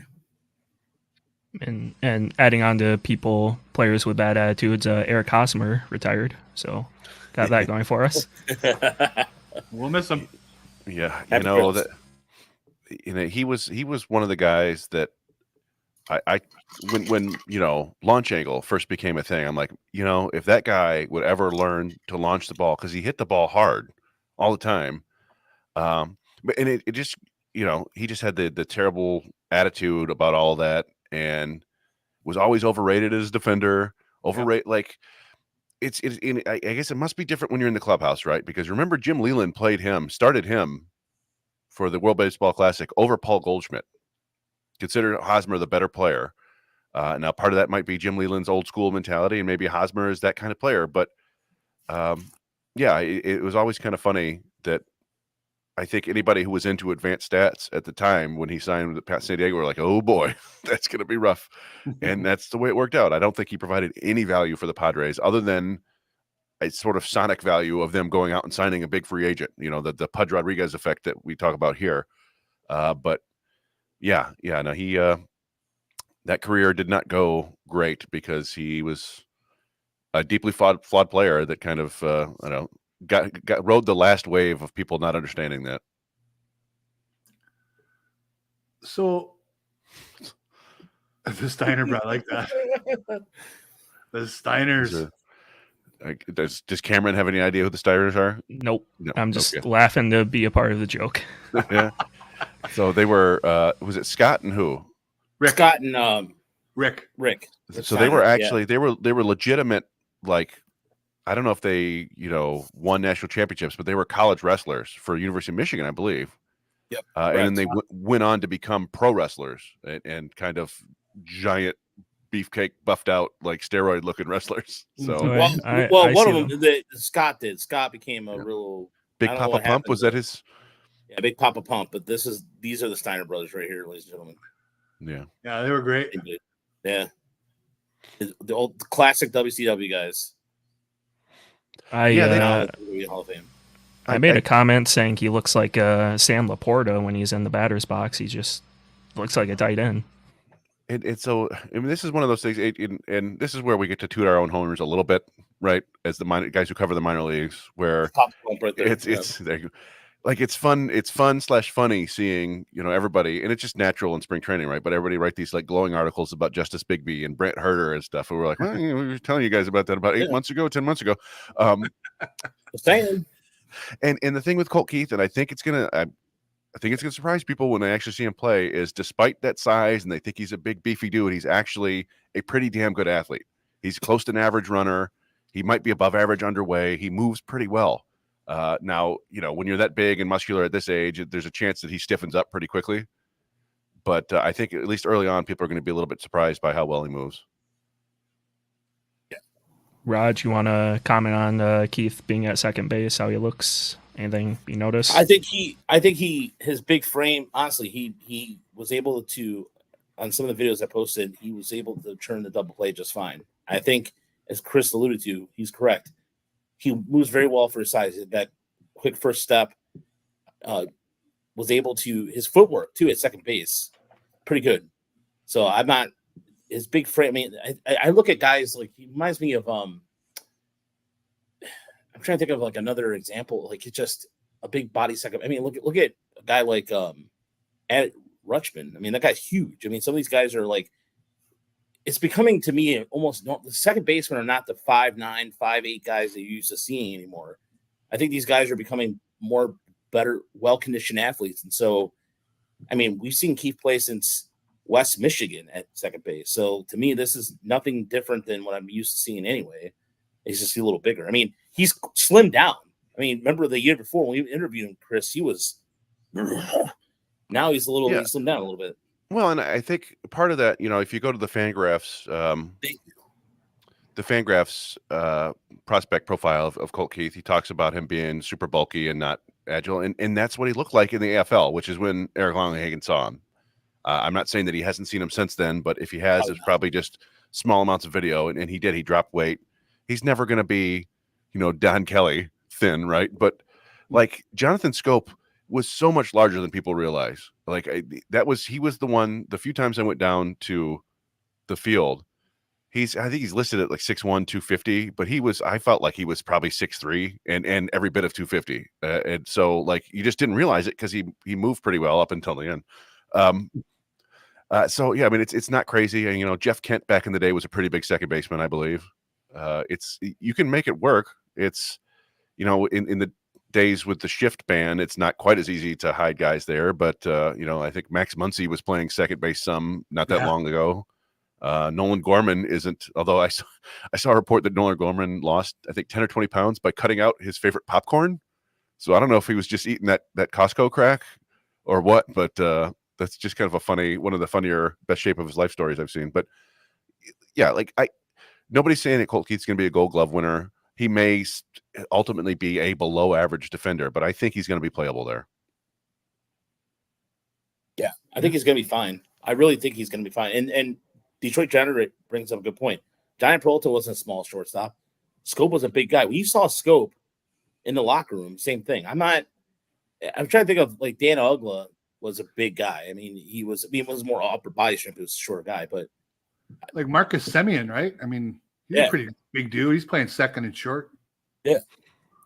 And adding on to players with bad attitudes, Eric Hosmer retired, so got that going for us. We'll miss him. Yeah, he was one of the guys that when launch angle first became a thing, I'm like, if that guy would ever learn to launch the ball, because he hit the ball hard all the time, but it just he just had the terrible attitude about all that, and was always overrated as a defender. I guess it must be different when you're in the clubhouse, right? Because remember, Jim Leyland started him for the World Baseball Classic over Paul Goldschmidt. Considered Hosmer the better player. Now, part of that might be Jim Leyland's old school mentality, and maybe Hosmer is that kind of player. But it was always kind of funny that I think anybody who was into advanced stats at the time when he signed with San Diego were like, oh boy, that's going to be rough. And that's the way it worked out. I don't think he provided any value for the Padres other than a sort of sonic value of them going out and signing a big free agent, the Pudge Rodriguez effect that we talk about here. He that career did not go great because he was a deeply flawed player that kind of rode the last wave of people not understanding that. So the Steiner bro, I like that. The Steiners. Does Cameron have any idea who the Steiners are? Nope. No, I'm just laughing to be a part of the joke. Yeah. So they were. Was it Scott and who? Rick. Scott and Rick. So Steiner, they were actually they were legitimate. Like, I don't know if they won national championships, but they were college wrestlers for University of Michigan, I believe. Yep. And then they went on to become pro wrestlers and kind of giant beefcake buffed out like steroid looking wrestlers. So one of them Scott did. Scott became a real Big Papa Pump. Was that his? Yeah, Big Papa Pump. But these are the Steiner brothers right here, ladies and gentlemen. Yeah, they were great. Yeah, the old classic WCW guys. Hall of Fame. I made a comment saying he looks like Sam Laporta when he's in the batter's box. He just looks like a tight end. So, I mean, this is one of those things, and this is where we get to toot our own horns a little bit, right? As the guys who cover the minor leagues, where it's fun/funny seeing everybody, and it's just natural in spring training, right? But everybody write these like glowing articles about Justice Bigby and Brent Herter and stuff. And we're like, we were telling you guys about that about 8 months ago, 10 months ago. And the thing with Colt Keith, and I think it's gonna surprise people when they actually see him play, is despite that size and they think he's a big beefy dude, he's actually a pretty damn good athlete. He's close to an average runner. He might be above average underway. He moves pretty well. Now, when you're that big and muscular at this age, there's a chance that he stiffens up pretty quickly. But I think at least early on, people are going to be a little bit surprised by how well he moves. Yeah. Raj, you want to comment on Keith being at second base, how he looks? Anything you notice? I think his big frame, honestly, he was able to, on some of the videos I posted, he was able to turn the double play just fine. I think, as Chris alluded to, he's correct. He moves very well for his size. That quick first step, was able to, his footwork too at second base, pretty good. So I'm not, his big frame. I mean, I look at guys like, he reminds me of I'm trying to think of like another example. Like, it's just a big body second. I mean, look at a guy like Ed Rutschman. I mean, that guy's huge. I mean, some of these guys are like, it's becoming to me almost the second basemen are not the 5'9", 5'8" guys that you used to seeing anymore. I think these guys are becoming better, well-conditioned athletes. And so, I mean, we've seen Keith play since West Michigan at second base. So to me, this is nothing different than what I'm used to seeing anyway. He's just a little bigger. I mean, he's slimmed down. I mean, remember the year before when we interviewed him, Chris, he was now he's he slimmed down a little bit. Well, and I think part of that, if you go to the Fangraphs, prospect profile of Colt Keith, he talks about him being super bulky and not agile, and that's what he looked like in the AFL, which is when Eric Longenhagen saw him. I'm not saying that he hasn't seen him since then, but if he has, it's probably just small amounts of video, and he did. He dropped weight. He's never going to be, Don Kelly thin, right? But like Jonathan Scope was so much larger than people realize. Like he was the one. The few times I went down to the field, I think he's listed at like 6'1", 250, but I felt like he was probably 6'3" and every bit of 250. And so like you just didn't realize it because he moved pretty well up until the end. So yeah, I mean it's not crazy. And Jeff Kent back in the day was a pretty big second baseman, I believe. You can make it work. It's in the days with the shift ban, it's not quite as easy to hide guys there. But I think Max Muncy was playing second base not that long ago. Nolan Gorman isn't, although I saw a report that Nolan Gorman lost, I think 10 or 20 pounds by cutting out his favorite popcorn. So I don't know if he was just eating that Costco crack or what, but that's just kind of one of the funnier, best shape of his life stories I've seen. But yeah, like nobody's saying that Colt Keith's going to be a Gold Glove winner. He may ultimately be a below average defender, but I think he's going to be playable there. Yeah, I think he's going to be fine. I really think he's going to be fine. And Detroit Generate brings up a good point. Johnny Peralta wasn't a small shortstop. Scope was a big guy. When you saw Scope in the locker room, same thing. I'm trying to think of like Dan Ugla was a big guy. I mean, he was more upper body strength. He was a short guy, but like Marcus Semien, right? I mean, he's a pretty big dude. He's playing second and short. Yeah.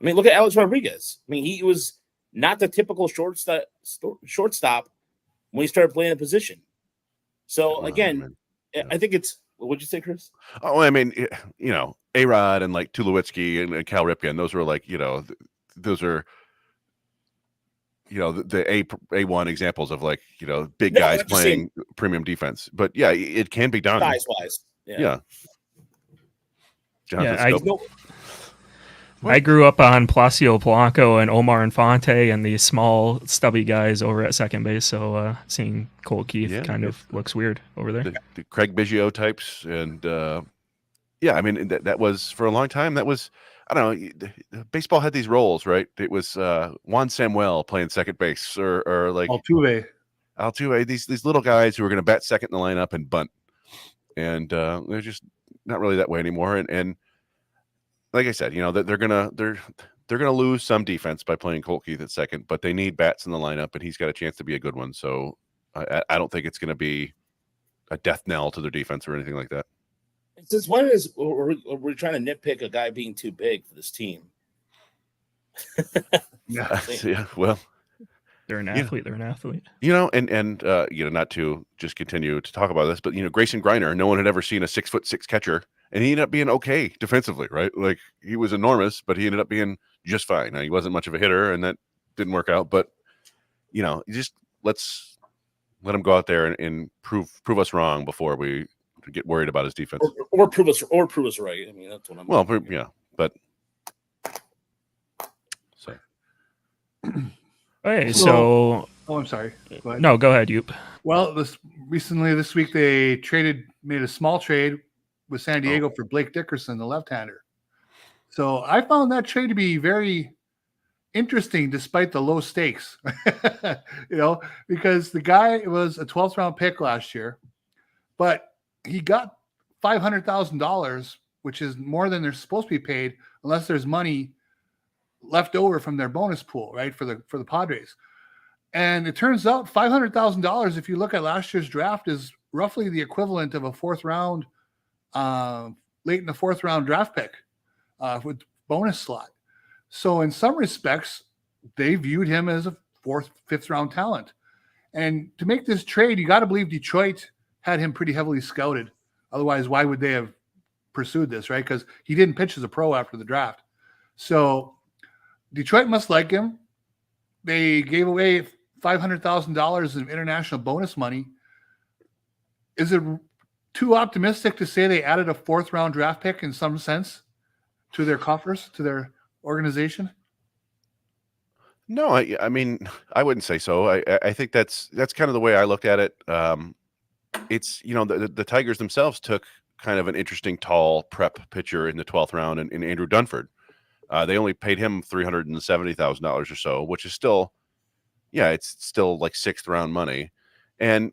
I mean, look at Alex Rodriguez. I mean, he was not the typical shortstop when he started playing the position. So again, I think it's, what'd you say, Chris? Oh, I mean, you know, A-Rod and like Tulowitzki and Cal Ripken, those were like, you know, those are, you know, the A1 examples of like, you know, big guys playing premium defense. But yeah, it can be done. Size-wise. Yeah. I grew up on Placido Polanco and Omar Infante and these small, stubby guys over at second base. So seeing Colt Keith kind of looks weird over there. The Craig Biggio types. And yeah, I mean, that was for a long time. That was, I don't know, baseball had these roles, right? It was Juan Samuel playing second base or like Altuve, these little guys who were going to bat second in the lineup and bunt. And they're just not really that way anymore. And like I said, you know, that they're gonna lose some defense by playing Colt Keith at second, but they need bats in the lineup, and he's got a chance to be a good one. So I don't think it's going to be a death knell to their defense or anything like that. Since when is we're trying to nitpick a guy being too big for this team? Yeah, well, they're an athlete. They're an athlete. You know, and you know, not to just continue to talk about this, but you know, Grayson Greiner, no one had ever seen a 6'6" catcher. And he ended up being okay defensively, right? Like he was enormous, but he ended up being just fine. Now, he wasn't much of a hitter, and that didn't work out. But you know, just let's let him go out there and prove us wrong before we get worried about his defense, or prove us right. I mean, that's what I'm. Well, yeah, but so. Okay, so. Oh, I'm sorry. Go ahead. No, go ahead, Yoop. Well, this week they made a small trade with San Diego for Blake Dickerson, the left-hander. So I found that trade to be very interesting despite the low stakes, you know, because the guy was a 12th round pick last year, but he got $500,000, which is more than they're supposed to be paid unless there's money left over from their bonus pool, right, for the Padres. And it turns out $500,000, if you look at last year's draft, is roughly the equivalent of a fourth round late in the fourth round draft pick with bonus slot. So in some respects, they viewed him as a fifth round talent. And to make this trade, you got to believe Detroit had him pretty heavily scouted. Otherwise, why would they have pursued this, right? Because he didn't pitch as a pro after the draft. So Detroit must like him. They gave away $500,000 in international bonus money. Is it too optimistic to say they added a fourth round draft pick in some sense to their coffers, to their organization? No, I mean, I wouldn't say so. I think that's kind of the way I looked at it. It's, you know, the Tigers themselves took kind of an interesting tall prep pitcher in the 12th round in Andrew Dunford. They only paid him $370,000 or so, which is still, yeah, it's still like 6th round money. And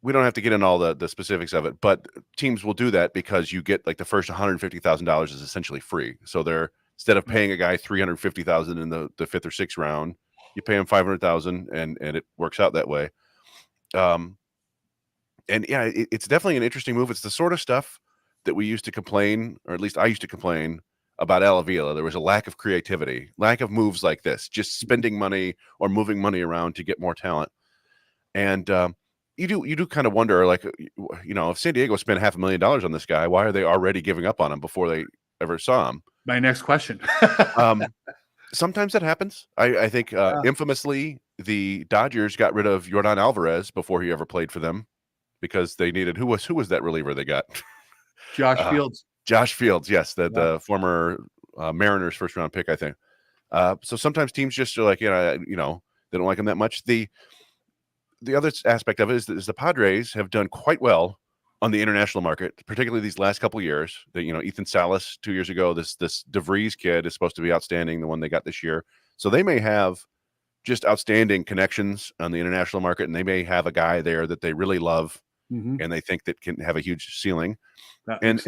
we don't have to get into all the specifics of it, but teams will do that because you get like the first $150,000 is essentially free. So they're, instead of paying a guy $350,000 in the 5th or 6th round, you pay him $500,000 and it works out that way. And yeah, it's definitely an interesting move. It's the sort of stuff that we used to complain, or at least I used to complain about Al Avila. There was a lack of creativity, lack of moves like this, just spending money or moving money around to get more talent. And you do kind of wonder, like, you know, if San Diego spent $500,000 on this guy, why are they already giving up on him before they ever saw him? My next question. Sometimes that happens. I think infamously the Dodgers got rid of Yordan Alvarez before he ever played for them because they needed, who was that reliever they got? Josh Fields. Josh Fields, yes, the former Mariners first round pick, I think. So sometimes teams just are like, you know, they don't like him that much. The other aspect of it is the Padres have done quite well on the international market, particularly these last couple of years. That, you know, Ethan Salas 2 years ago, this DeVries kid is supposed to be outstanding, the one they got this year. So they may have just outstanding connections on the international market, and they may have a guy there that they really love and they think that can have a huge ceiling. And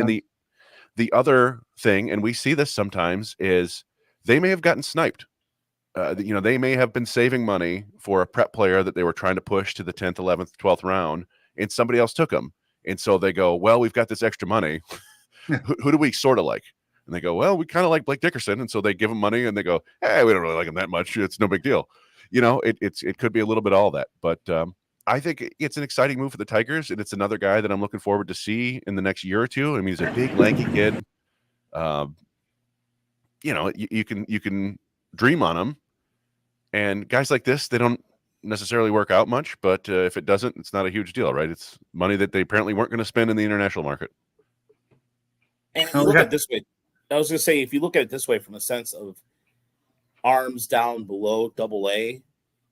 the other thing, and we see this sometimes, is they may have gotten sniped. they may have been saving money for a prep player that they were trying to push to the 10th, 11th, 12th round, and somebody else took him. And so they go, well, we've got this extra money. Who do we sort of like? And they go, well, we kind of like Blake Dickerson. And so they give him money and they go, hey, we don't really like him that much. It's no big deal. It could be a little bit of all that. But I think it's an exciting move for the Tigers. And it's another guy that I'm looking forward to see in the next year or two. I mean, he's a big, lanky kid. You can dream on him. And guys like this, they don't necessarily work out much. But if it doesn't, it's not a huge deal, right? It's money that they apparently weren't going to spend in the international market. And if you look at it this way, I was going to say, if you look at it this way from a sense of arms down below AA,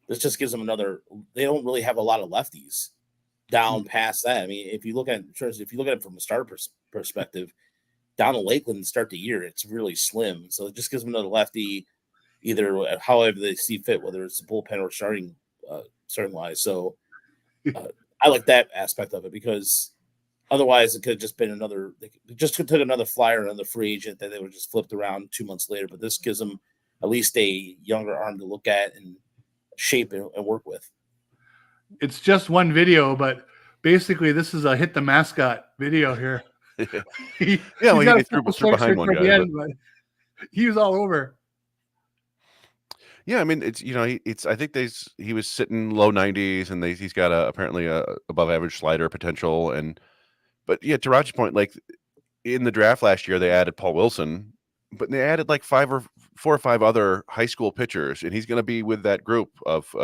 this just gives them another. They don't really have a lot of lefties down past that. I mean, if you look at it from a starter perspective, down to Lakeland to start the year, it's really slim. So it just gives them another lefty, either however they see fit, whether it's the bullpen or starting wise. So I like that aspect of it, because otherwise it could have just been took another flyer on the free agent that they were just flipped around 2 months later. But this gives them at least a younger arm to look at and shape and work with. It's just one video, but basically this is a hit the mascot video here. He threw behind one guy, but he was all over. Yeah, I mean, it's I think he was sitting low 90s, and he's got apparently a above average slider potential. But yeah, to Roger's point, like in the draft last year, they added Paul Wilson, but they added like 4 or 5 other high school pitchers, and he's going to be with that group of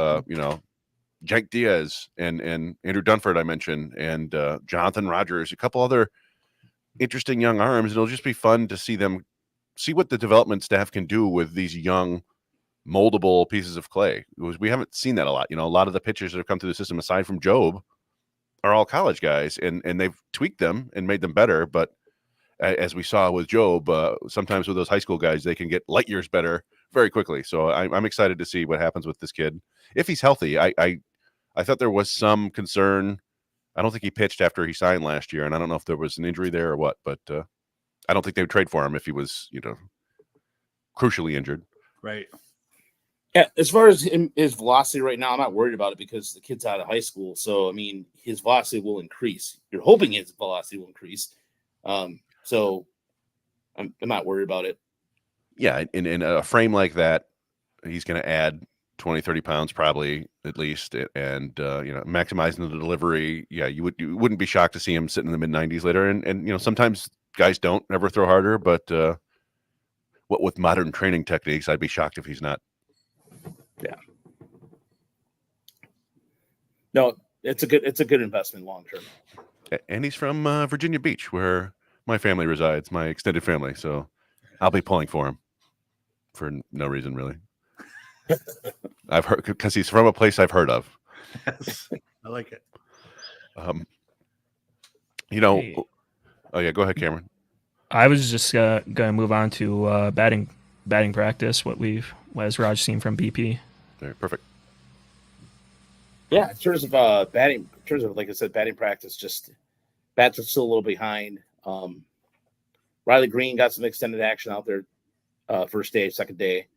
Jake Diaz and Andrew Dunford I mentioned, and Jonathan Rogers, a couple other interesting young arms. It'll just be fun to see what the development staff can do with these young moldable pieces of clay. We haven't seen that a lot. A lot of the pitchers that have come through the system, aside from Job, are all college guys, and they've tweaked them and made them better. But as we saw with Job, sometimes with those high school guys, they can get light years better very quickly. So I'm excited to see what happens with this kid if he's healthy. I thought there was some concern. I don't think he pitched after he signed last year, and I don't know if there was an injury there or what. But I don't think they would trade for him if he was, crucially injured. Right. Yeah, as far as his velocity right now, I'm not worried about it because the kid's out of high school. So, I mean, his velocity will increase. You're hoping his velocity will increase. So I'm not worried about it. Yeah, in a frame like that, he's going to add 20, 30 pounds probably at least, and maximizing the delivery. Yeah, you wouldn't be shocked to see him sitting in the mid-90s later. And sometimes guys don't ever throw harder, but what with modern training techniques, I'd be shocked if he's not. Yeah. No, it's a good investment long term. And he's from Virginia Beach, where my family resides, my extended family. So I'll be pulling for him for no reason, really. I've heard, because he's from a place I've heard of. Yes, I like it. Hey. Oh yeah, go ahead, Cameron. I was just going to move on to batting practice. As Raj seen from BP. Very perfect. Yeah, in terms of batting, like I said, batting practice, just bats are still a little behind. Riley Green got some extended action out there, first day, second day,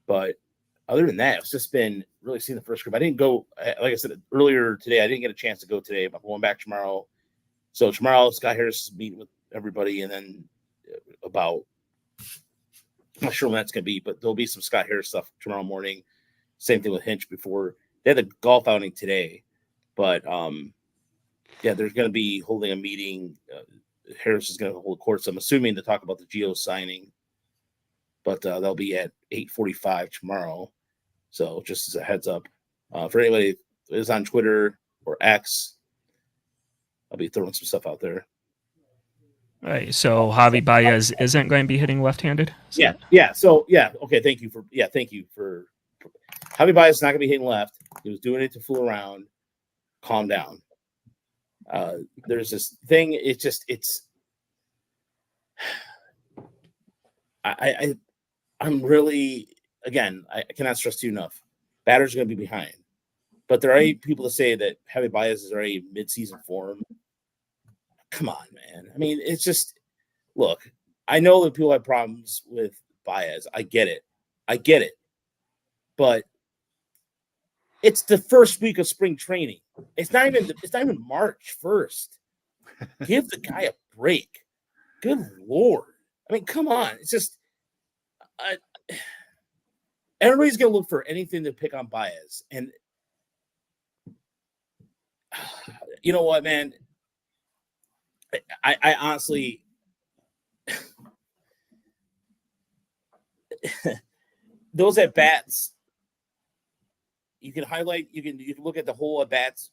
but other than that, it's just been really seeing the first group. I didn't go, like I said earlier today, I didn't get a chance to go today, but I'm going back tomorrow. So tomorrow, Scott Harris is meeting with everybody, and then I'm not sure when that's going to be, but there'll be some Scott Harris stuff tomorrow morning. Same thing with Hinch before. They had a golf outing today, but they're going to be holding a meeting. Harris is going to hold courts, I'm assuming, to talk about the Gio signing, but they'll be at 8:45 tomorrow. So just as a heads up, for anybody that is on Twitter or X, I'll be throwing some stuff out there. All right, so Javi Baez isn't going to be hitting left-handed? Yeah. So, okay, thank you for Javi Baez is not going to be hitting left. He was doing it to fool around. Calm down. There's this thing. I'm really, again, I cannot stress to you enough. Batters are going to be behind. But there are people that say that Javi Baez is already mid-season form. Come on, man. I mean, it's just, look, I know that people have problems with Baez. I get it. but it's the first week of spring training. It's not even March 1st. Give the guy a break. Good Lord. I mean, come on. It's just everybody's going to look for anything to pick on Baez. And you know what, man? I honestly those at bats, you can highlight, you can look at the whole at bats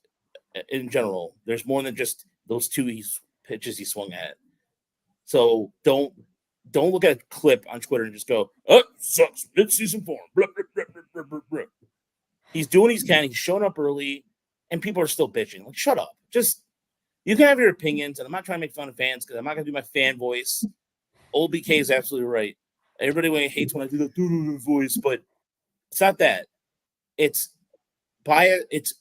in general. There's more than just those two pitches he swung at. So don't look at a clip on Twitter and just go, "Oh, sucks, mid-season form." Blah, blah, blah, blah, blah, blah. He's doing what he can. He's showing up early, and people are still bitching. Like, shut up. Just you can have your opinions, and I'm not trying to make fun of fans because I'm not going to do my fan voice. Old BK is absolutely right. Everybody hates when I do the voice, but it's not that. It's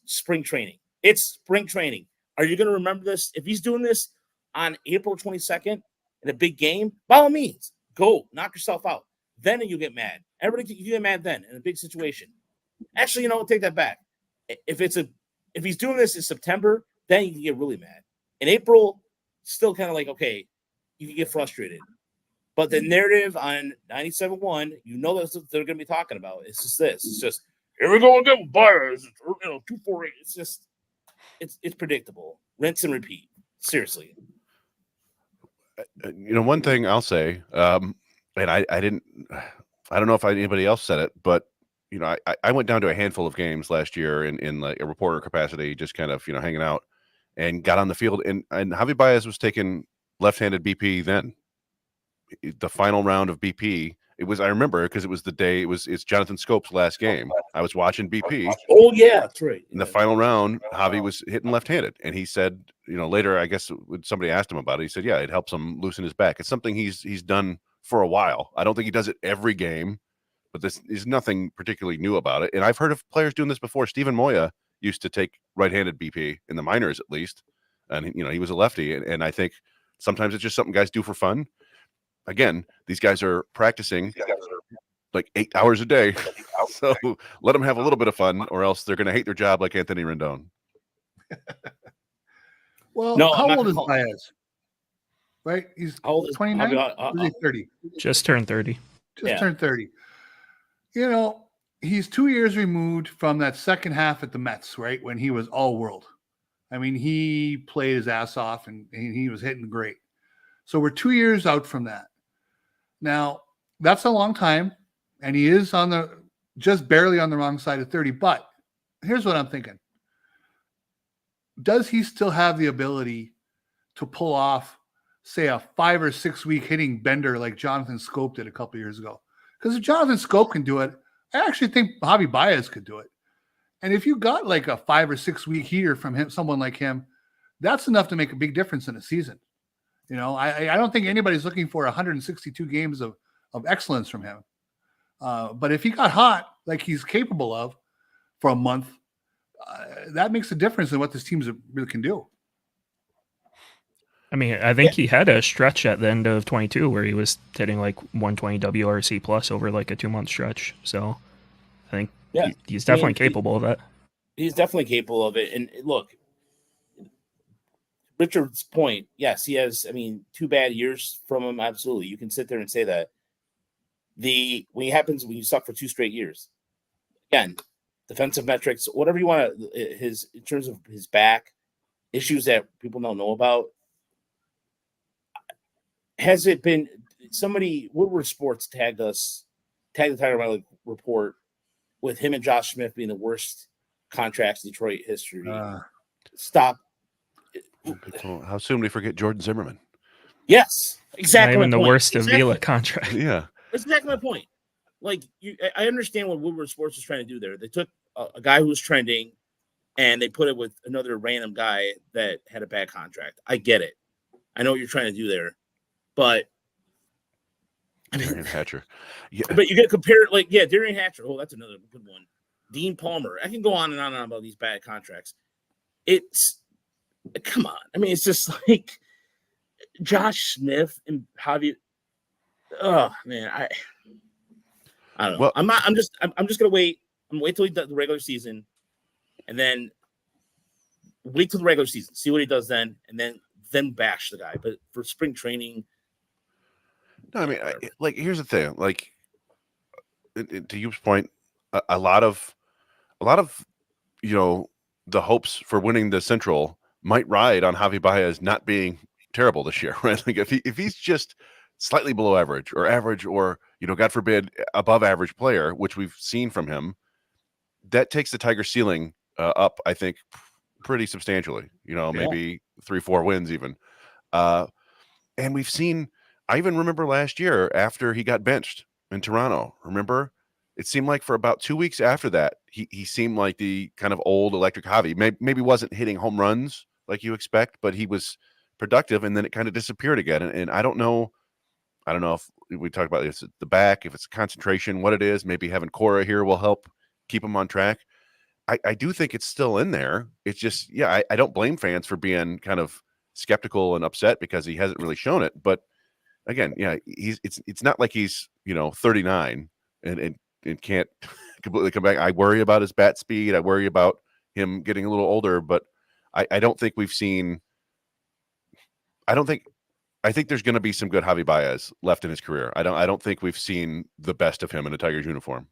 spring training. It's spring training. Are you going to remember this? If he's doing this on April 22nd in a big game, by all means, go knock yourself out. Then you get mad. Everybody, you get mad then in a big situation. Actually, you know, I'll take that back. If he's doing this in September, then you can get really mad. In April, still kind of like, okay, you can get frustrated. But the narrative on 97.1, you know that's what they're going to be talking about. It's just this. It's just, here we go again with Baez. 248. It's just, it's predictable. Rinse and repeat. Seriously. You know, one thing I'll say, and I don't know if anybody else said it, but you know, I went down to a handful of games last year in like a reporter capacity, just kind of, you know, hanging out, and got on the field, and Javi Baez was taking left-handed BP then. The final round of BP, I remember because it was the day, it's Jonathan Scope's last game. I was watching BP. Oh yeah, that's right. In the final round, Javi was hitting left-handed, and he said, you know, later, I guess when somebody asked him about it, he said, yeah, it helps him loosen his back. It's something he's done for a while. I don't think he does it every game, but this is nothing particularly new about it. And I've heard of players doing this before. Steven Moya used to take right-handed BP in the minors, at least, and you know, he was a lefty, and I think sometimes it's just something guys do for fun. Again, these guys are practicing like 8 hours a day, so let them have a little bit of fun, or else they're going to hate their job like Anthony Rendon. Well, no, how old is Baez? Right, he's 29. He's 30. Just turned 30. Turned 30. You know, he's 2 years removed from that second half at the Mets, right, when he was all world. I mean, he played his ass off, and he was hitting great. So we're 2 years out from that. Now, that's a long time, and he is just barely on the wrong side of 30. But here's what I'm thinking. Does he still have the ability to pull off, say, a 5 or 6 week hitting bender like Jonathan Scope did a couple years ago? Because if Jonathan Scope can do it, I actually think Javi Baez could do it. And if you got like a 5 or 6 week heater from him, someone like him, that's enough to make a big difference in a season. You know, I don't think anybody's looking for 162 games of excellence from him. But if he got hot like he's capable of for a month, that makes a difference in what this team really can do. I mean, I think he had a stretch at the end of 22 where he was hitting like 120 WRC plus over like a 2-month stretch. So I think he's definitely capable of that. He's definitely capable of it. And look, Richard's point, yes, he has, 2 bad years from him. Absolutely. You can sit there and say that. When you suck for 2 straight years, again, defensive metrics, whatever you want to, in terms of his back, issues that people don't know about. Has it been Woodward Sports tagged the Tiger Mile report with him and Josh Smith being the worst contracts in Detroit history? Stop. How soon do we forget Jordan Zimmerman? Yes, exactly. Not even the worst Avila contract. Yeah, that's exactly my point. Like, I understand what Woodward Sports was trying to do there. They took a guy who was trending, and they put it with another random guy that had a bad contract. I get it. I know what you're trying to do there, but Darian Hatcher. Yeah, but you get compared, Darian Hatcher. Oh, that's another good one. Dean Palmer. I can go on and on about these bad contracts. Come on. It's just like Josh Smith and Javi. Oh man, I don't know. Well, I'm just gonna wait. I'm gonna wait till he does the regular season, and then wait till the regular season, see what he does then, and then bash the guy. But for spring training, no, I mean, here's the thing. Like, to Youp's point, a lot of the hopes for winning the Central might ride on Javi Baez not being terrible this year, right? Like if he's just slightly below average or God forbid above average player, which we've seen from him, that takes the Tiger ceiling up, I think, pretty substantially. Maybe 3-4 wins even. And we've seen. I even remember last year after he got benched in Toronto. Remember, it seemed like for about 2 weeks after that, he seemed like the kind of old electric Javi. Maybe wasn't hitting home runs like you expect, but he was productive, and then it kind of disappeared again. And I don't know if we talk about this at the back, if it's concentration, what it is. Maybe having Cora here will help keep him on track. I do think it's still in there. It's just, I don't blame fans for being kind of skeptical and upset because he hasn't really shown it. But again, it's not like he's 39 and can't completely come back. I worry about his bat speed. I worry about him getting a little older, but I don't think we've seen. I think there's going to be some good Javi Baez left in his career. I don't think we've seen the best of him in a Tigers uniform.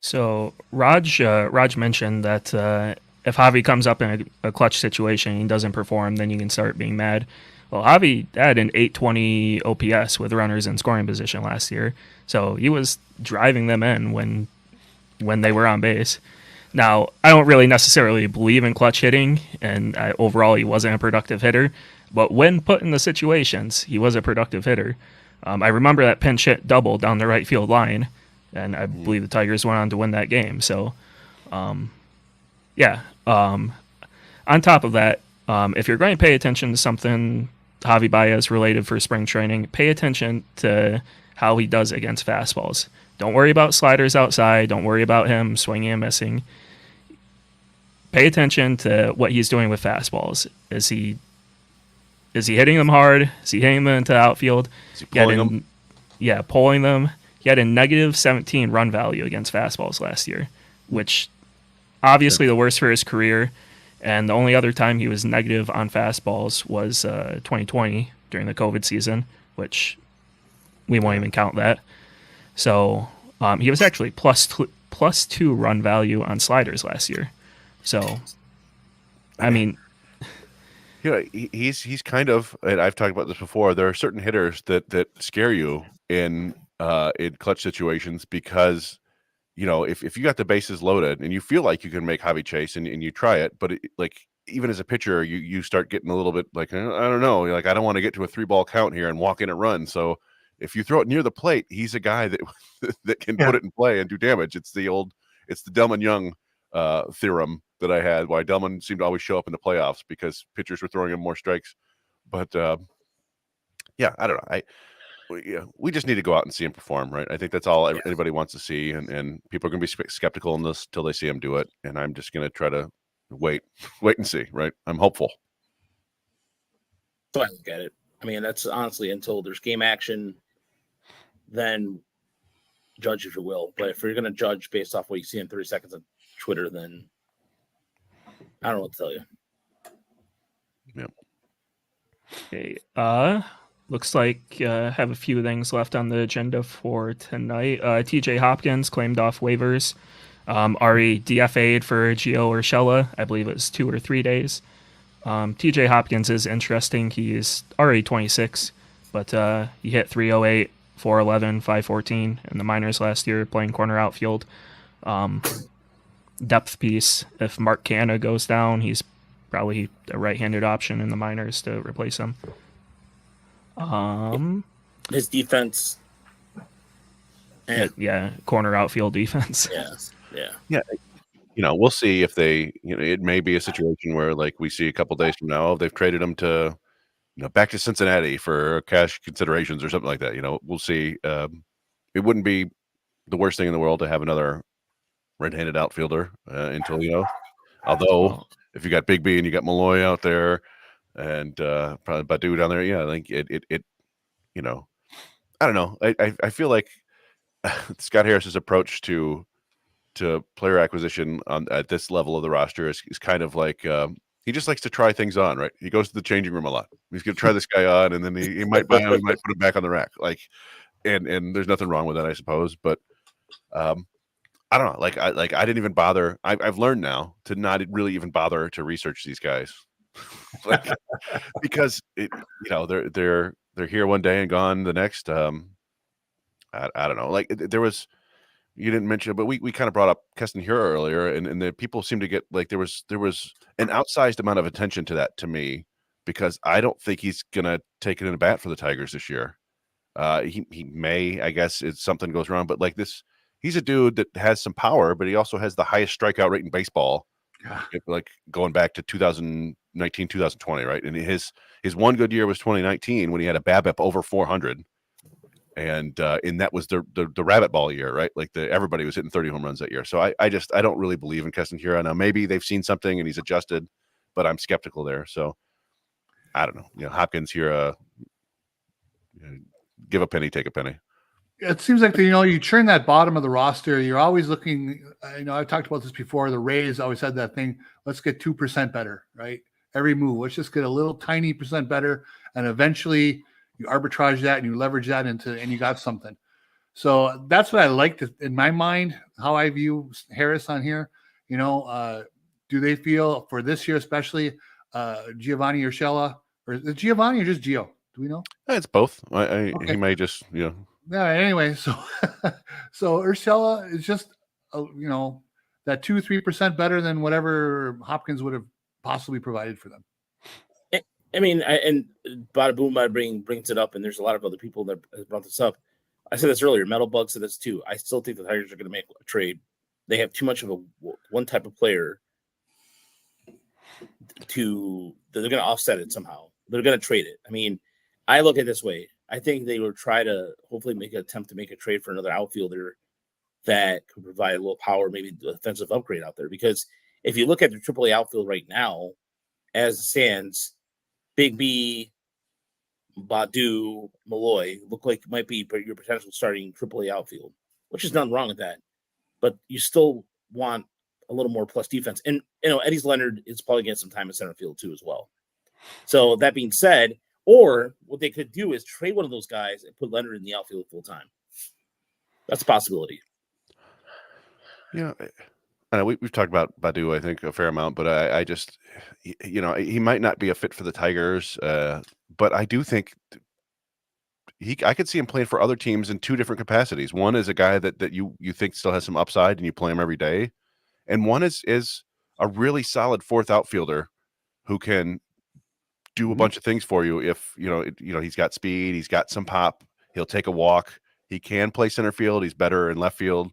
So Raj mentioned that if Javi comes up in a clutch situation and he doesn't perform, then you can start being mad. Well, Javi had an 820 OPS with runners in scoring position last year, so he was driving them in when they were on base. Now, I don't really necessarily believe in clutch hitting, and overall he wasn't a productive hitter, but when put in the situations, he was a productive hitter. I remember that pinch hit double down the right field line, and I believe the Tigers went on to win that game. So, on top of that, if you're going to pay attention to something Javi Baez related for spring training, pay attention to how he does against fastballs. Don't worry about sliders outside. Don't worry about him swinging and missing. Pay attention to what he's doing with fastballs. Is he hitting them hard? Is he hitting them into the outfield? Is he pulling them? Yeah, pulling them. He had a negative 17 run value against fastballs last year, which obviously the worst for his career. And the only other time he was negative on fastballs was 2020 during the COVID season, which we won't even count that. So he was actually plus 2 run value on sliders last year. So, I mean, he's kind of, and I've talked about this before. There are certain hitters that scare you in clutch situations because, if you got the bases loaded and you feel like you can make Javi chase and you try it, but even as a pitcher, you start getting a little bit like, I don't know, like I don't want to get to a 3-ball count here and walk in and run. So if you throw it near the plate, he's a guy that can put it in play and do damage. It's the Delman Young theorem that I had, why Delman seemed to always show up in the playoffs because pitchers were throwing him more strikes. But I don't know. We just need to go out and see him perform, right? I think that's all anybody wants to see, and people are going to be skeptical in this till they see him do it. And I'm just going to try to wait and see, right? I'm hopeful. So I look at it. I mean, that's honestly until there's game action, then judge if you will. But if you're going to judge based off what you see in 30 seconds on Twitter, then I don't know what to tell you. Yeah. Okay. Looks like have a few things left on the agenda for tonight. TJ Hopkins claimed off waivers. Already DFA'd for Gio Urshela. I believe it was 2 or 3 days. TJ Hopkins is interesting. He is already 26, but he hit 308, 411, 514 in the minors last year playing corner outfield. Depth piece. If Mark Canha goes down, he's probably a right-handed option in the minors to replace him. His defense. Corner outfield defense. Yeah. We'll see if they. It may be a situation where, like, we see a couple days from now, they've traded him to, back to Cincinnati for cash considerations or something like that. We'll see. It wouldn't be the worst thing in the world to have another red-handed outfielder until although if you got Big B and you got Malloy out there and probably Baddoo down there, I think it I don't know. I feel like Scott Harris's approach to to player acquisition at this level of the roster is kind of like he just likes to try things on, right? He goes to the changing room a lot. He's going to try this guy on, and then he might buy him, he might put him back on the rack. Like, and there's nothing wrong with that, I suppose. But I don't know. Like I didn't even bother. I've learned now to not really even bother to research these guys, like, because they're here one day and gone the next. I don't know. Like there was. You didn't mention it, but we kind of brought up Keston Hiura earlier, and the people seem to get like there was an outsized amount of attention to that to me, because I don't think he's gonna take it in a bat for the Tigers this year. He may, I guess, if something goes wrong, but like this, he's a dude that has some power, but he also has the highest strikeout rate in baseball, like going back to 2019, 2020, right? And his one good year was 2019 when he had a BABIP over 400. And that was the rabbit ball year, right? Like everybody was hitting 30 home runs that year. So I don't really believe in Keston Hiura. Now maybe they've seen something and he's adjusted, but I'm skeptical there. So I don't know. Hopkins here, give a penny, take a penny. It seems like you churn that bottom of the roster. You're always looking. I've talked about this before. The Rays always had that thing. Let's get 2% better, right? Every move. Let's just get a little tiny percent better, and eventually you arbitrage that and you leverage that and you got something. So that's what I liked in my mind, how I view Harris on here. Do they feel for this year, especially Giovanni Urshela, or is it Giovanni or just Gio? Do we know? It's both. Okay. He may just, Yeah. Anyway, so Urshela is just, that 2-3% better than whatever Hopkins would have possibly provided for them. I mean, and Bada Boom brings it up, and there's a lot of other people that have brought this up. I said this earlier. Metal Bug said this too. I still think the Tigers are going to make a trade. They have too much of one type of player they're going to offset it somehow. They're going to trade it. I mean, I look at it this way. I think they will try to hopefully make an attempt to make a trade for another outfielder that could provide a little power, maybe the defensive upgrade out there. Because if you look at the AAA outfield right now, as it stands, Big B, Badu, Malloy look like might be your potential starting AAA outfield, which is nothing wrong with that. But you still want a little more plus defense. And, Eddie's Leonard is probably getting some time in center field too as well. So that being said, or what they could do is trade one of those guys and put Leonard in the outfield full time. That's a possibility. Yeah. I know we've talked about Badu, I think, a fair amount, but I just, he might not be a fit for the Tigers, but I do think I could see him playing for other teams in two different capacities. One is a guy that you think still has some upside and you play him every day, and one is a really solid fourth outfielder who can do a bunch of things for you. If he's got speed, he's got some pop, he'll take a walk, he can play center field, he's better in left field.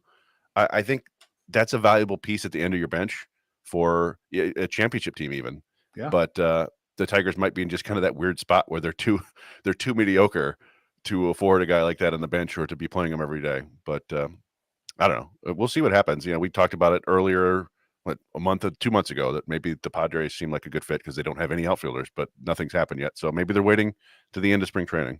I think that's a valuable piece at the end of your bench for a championship team even. Yeah. But the Tigers might be in just kind of that weird spot where they're too mediocre to afford a guy like that on the bench or to be playing him every day. But I don't know. We'll see what happens. We talked about it earlier, 2 months ago, that maybe the Padres seem like a good fit because they don't have any outfielders, but nothing's happened yet. So maybe they're waiting to the end of spring training.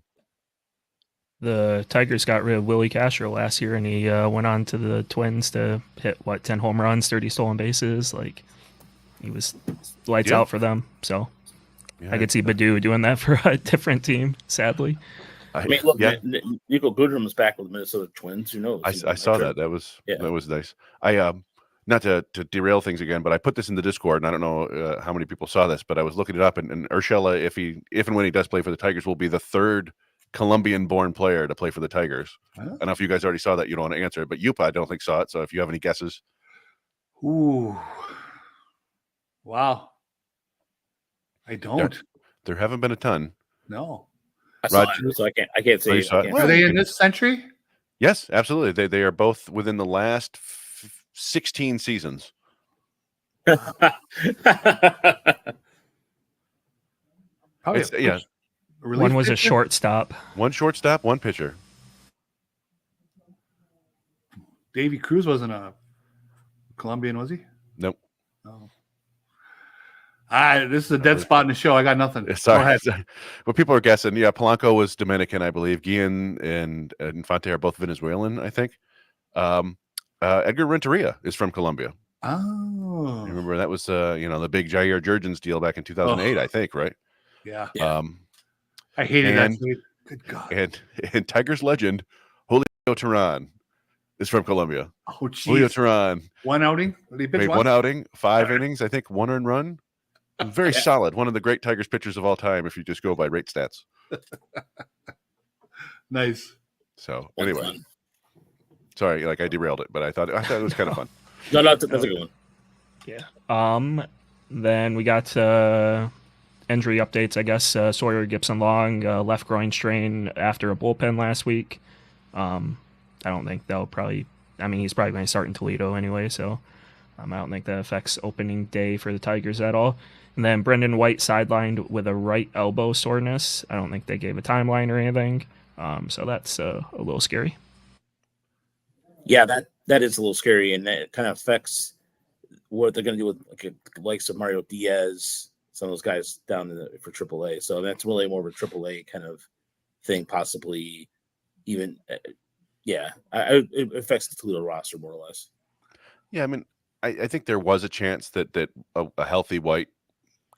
The Tigers got rid of Willie Castro last year, and he went on to the Twins to hit 10 home runs, 30 stolen bases. Like, he was lights out for them. So I could see Badu doing that for a different team. Sadly, I mean, look, Nico Goodrum is back with the Minnesota Twins. Who knows? I saw that. That was nice. I not to derail things again, but I put this in the Discord, and I don't know how many people saw this, but I was looking it up, and Urshela, if and when he does play for the Tigers, will be the third Colombian-born player to play for the Tigers. I don't know if you guys already saw that. You don't want to answer it, but Yupa, I don't think saw it. So if you have any guesses. Ooh. Wow. I don't. There haven't been a ton. No. I saw it, so I can't say. Are they in this century? Yes, absolutely. They are both within the last 16 seasons. Probably, one was pitcher? A shortstop. One shortstop, one pitcher. Davy Cruz wasn't a Colombian, was he? Nope. Oh. This is a dead spot in the show. I got nothing. Sorry. Well, people are guessing. Yeah, Polanco was Dominican, I believe. Guillen and Infante are both Venezuelan, I think. Edgar Renteria is from Colombia. Oh, remember that was the big Jair Jurgens deal back in 2008, I think, right? Yeah. I hated that trade. Good God. And Tigers legend Julio Teheran is from Colombia. Oh, geez. Julio Teheran. One outing? Made one outing, 5 innings, I think, 1 earned run. Very solid. One of the great Tigers pitchers of all time if you just go by rate stats. Nice. So anyway, sorry, I derailed it, but I thought it was kind of fun. No, that's a good one. Yeah. Then we got injury updates, I guess. Sawyer Gipson-Long, left groin strain after a bullpen last week. I don't think that'll probably. I mean, he's probably going to start in Toledo anyway, so I don't think that affects opening day for the Tigers at all. And then Brendan White sidelined with a right elbow soreness. I don't think they gave a timeline or anything. So that's a little scary. Yeah, that is a little scary, and that kind of affects what they're going to do with like likes of Mario Diaz, some of those guys down for AAA. So that's really more of a AAA kind of thing, possibly even. It affects the Toledo roster more or less. Yeah, I mean, I think there was a chance that a healthy White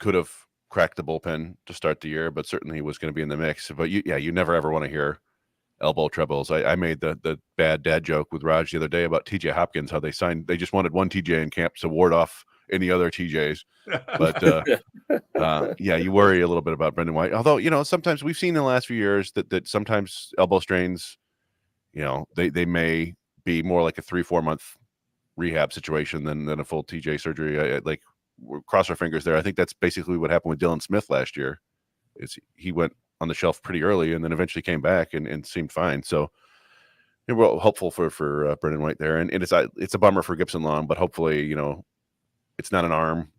could have cracked the bullpen to start the year, but certainly he was going to be in the mix. But you never ever want to hear elbow troubles. I made the bad dad joke with Raj the other day about TJ Hopkins, how they just wanted one TJ in camp to ward off any other TJs. But you worry a little bit about Brendan White. Although, sometimes we've seen in the last few years that sometimes elbow strains, they may be more like a 3-4 month rehab situation than a full TJ surgery. Cross our fingers there. I think that's basically what happened with Dylan Smith last year. Is he went on the shelf pretty early and then eventually came back and seemed fine. So we're hopeful for Brendan White there, and it's a bummer for Gipson-Long, but hopefully it's not an arm,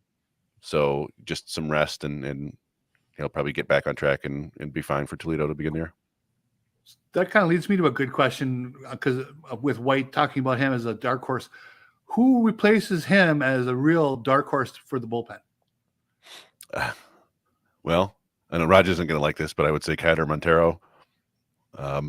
so just some rest and he'll probably get back on track and be fine for Toledo to begin the year. That kind of leads me to a good question, because with White, talking about him as a dark horse, who replaces him as a real dark horse for the bullpen? Well, I know Raj isn't going to like this, but I would say Keider Montero. I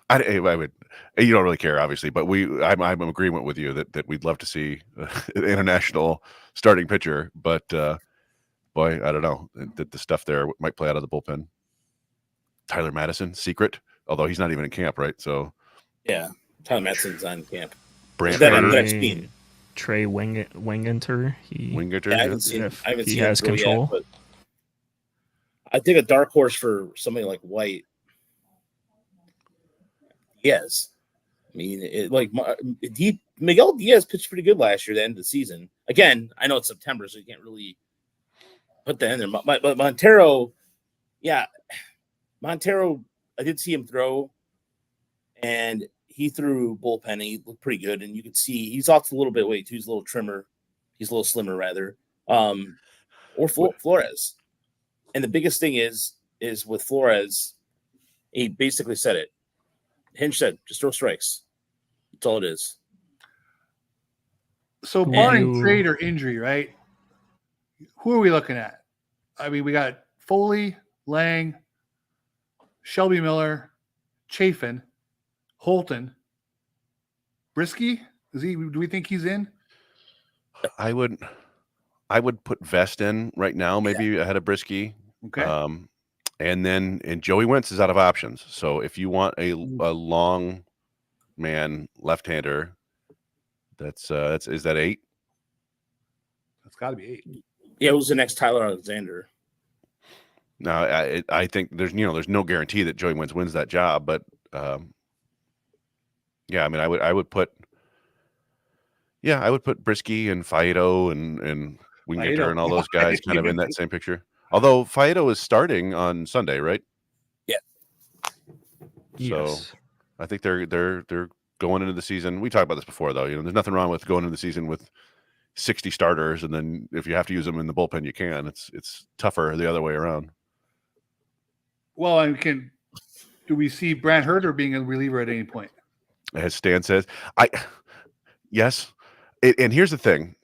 would. You don't really care, obviously, but I'm in agreement with you that we'd love to see an international starting pitcher. But boy, I don't know. The stuff there might play out of the bullpen. Tyler Madison, secret, although he's not even in camp, right? So yeah, Tyler Madison's on camp. Trey Wingenter. Wingenter. I haven't seen has control. Yet, but I think a dark horse for somebody like White. Yes, I mean, Miguel Diaz pitched pretty good last year at the end of the season. Again, I know it's September, so you can't really put that in there. But Montero, I did see him throw, and he threw bullpen, and he looked pretty good. And you could see he's off a little bit weight too. He's a little trimmer. He's a little slimmer, rather. Or Flores. And the biggest thing is with Flores, he basically said it. Hinch said, just throw strikes. That's all it is. So barring trade or injury, right? Who are we looking at? I mean, we got Foley, Lang, Shelby Miller, Chafin, Holton, Brisky. Do we think he's in? I would put Vest in right now, maybe ahead of Brisky. Okay. And Joey Wentz is out of options. So if you want a long man left-hander, is that 8? That's got to be 8. Yeah, it was the next Tyler Alexander. No, I think there's no guarantee that Joey Wentz wins that job, but I mean, I would put Brisky and Faedo and Wingenter and all those guys kind of in that same picture. Although Faedo is starting on Sunday, right? Yeah. So I think they're going into the season. We talked about this before, though. There's nothing wrong with going into the season with 60 starters, and then if you have to use them in the bullpen, you can. It's tougher the other way around. Well, do we see Brant Herter being a reliever at any point? As Stan says, yes. And here's the thing,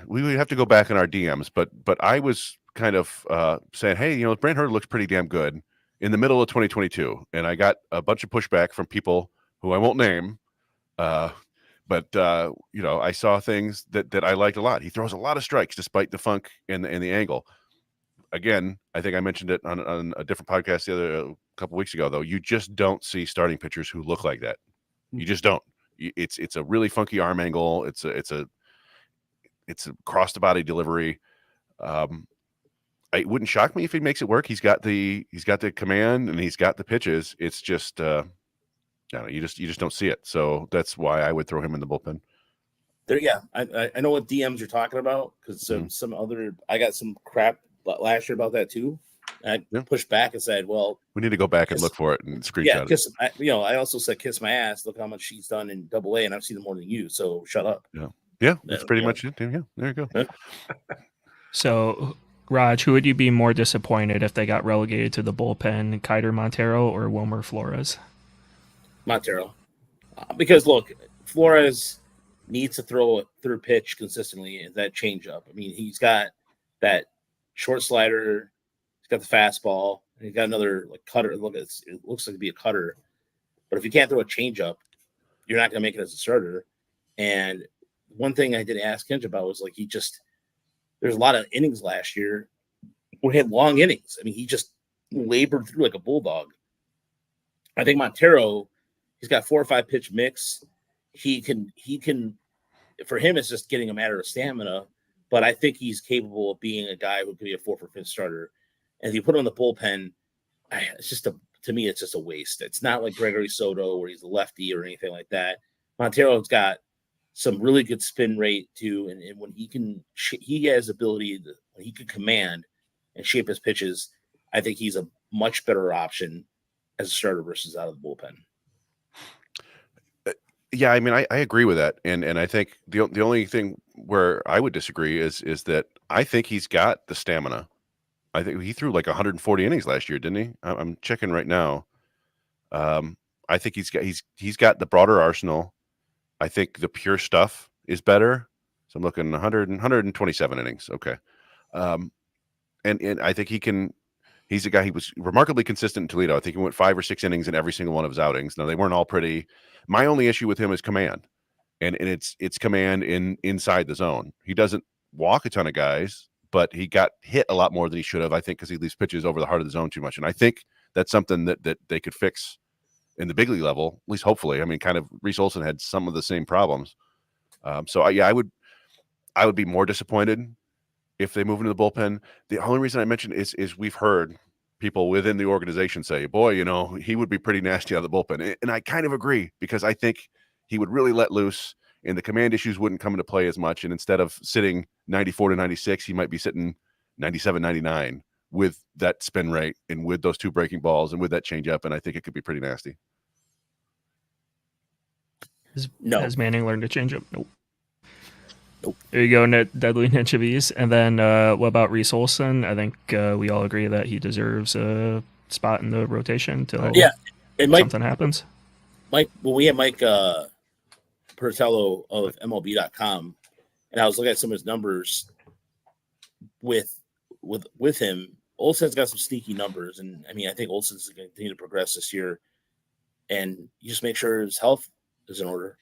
we would have to go back in our DMs, but I was kind of saying, hey, Brant Herter looks pretty damn good in the middle of 2022, and I got a bunch of pushback from people who I won't name. But I saw things that I liked a lot. He throws a lot of strikes despite the funk and the angle. Again, I think I mentioned it on a different podcast a couple weeks ago, though. You just don't see starting pitchers who look like that. You just don't. It's a really funky arm angle. It's a cross the body delivery. It wouldn't shock me if he makes it work. He's got the command and he's got the pitches. It's just you just don't see it. So that's why I would throw him in the bullpen. There, yeah, I know what DMs you're talking about because I got some crap last year about that too. I pushed back and said, "Well, we need to go back and look for it and screenshot yeah, it." Because I also said, "Kiss my ass." Look how much she's done in Double A, and I've seen more than you. So shut up. Yeah, that's pretty much it. Yeah, there you go. So, Raj, who would you be more disappointed if they got relegated to the bullpen, Keider Montero or Wilmer Flores? Montero, because look, Flores needs to throw a third pitch consistently and that changeup. I mean, he's got that short slider, he's got the fastball, and he's got another cutter. It looks like it'd be a cutter, but if you can't throw a changeup, you're not going to make it as a starter. And one thing I did ask Kinch about was there's a lot of innings last year where he had long innings. I mean, he just labored through like a bulldog. I think Montero, he's got 4 or 5 pitch mix. He can, for him, it's just getting a matter of stamina, but I think he's capable of being a guy who could be a 4th or 5th starter. And if you put him in the bullpen, to me, it's just a waste. It's not like Gregory Soto where he's a lefty or anything like that. Montero's got some really good spin rate too. And when he has ability when he can command and shape his pitches, I think he's a much better option as a starter versus out of the bullpen. Yeah, I mean, I agree with that, and I think the only thing where I would disagree is that I think he's got the stamina. I think he threw like 140 innings last year, didn't he? I'm checking right now. I think he's got the broader arsenal. I think the pure stuff is better. So I'm looking 127 innings. Okay, and I think he can. He's a guy. He was remarkably consistent in Toledo. I think he went 5 or 6 innings in every single one of his outings. Now they weren't all pretty. My only issue with him is command, and it's command inside the zone. He doesn't walk a ton of guys, but he got hit a lot more than he should have. I think because he leaves pitches over the heart of the zone too much, and I think that's something that they could fix in the big league level, at least hopefully. I mean, kind of Reese Olson had some of the same problems. I would be more disappointed if they move into the bullpen. The only reason I mentioned is we've heard people within the organization say, boy, he would be pretty nasty out of the bullpen. And I kind of agree because I think he would really let loose and the command issues wouldn't come into play as much. And instead of sitting 94 to 96, he might be sitting 97, 99 with that spin rate and with those 2 breaking balls and with that changeup. And I think it could be pretty nasty. Has Manning learned to change up? Nope. There you go, Deadly Ninjavis. And then what about Reese Olson? I think we all agree that he deserves a spot in the rotation until something happens. Mike, we had Mike Pertello of MLB.com, and I was looking at some of his numbers with him. Olson's got some sneaky numbers, and I mean, I think Olson's going to continue to progress this year, and you just make sure his health is in order.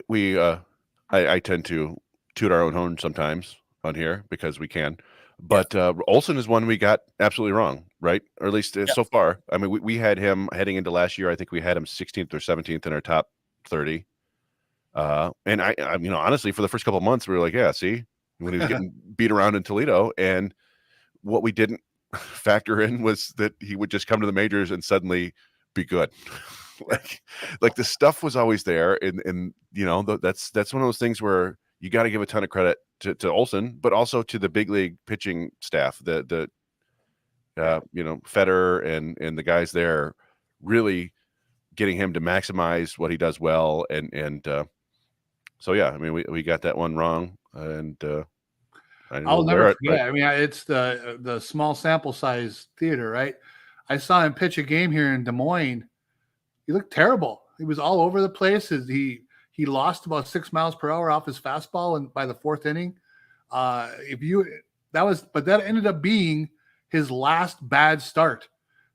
We I tend to toot our own horn sometimes on here because we can, but Olson is one we got absolutely wrong, right? Or at least so far. I mean, we had him heading into last year. I think we had him 16th or 17th in our top 30. And I honestly, for the first couple of months, we were like, yeah, see, when he was getting beat around in Toledo, and what we didn't factor in was that he would just come to the majors and suddenly be good. like the stuff was always there, and that's one of those things where you got to give a ton of credit to Olson, but also to the big league pitching staff, the Feder and the guys there really getting him to maximize what he does well, and so yeah, I mean we got that one wrong, and I'll never forget. I mean, it's the small sample size theater, right? I saw him pitch a game here in Des Moines. He looked terrible. He was all over the place. He lost about 6 miles per hour off his fastball, and by the 4th inning, that ended up being his last bad start.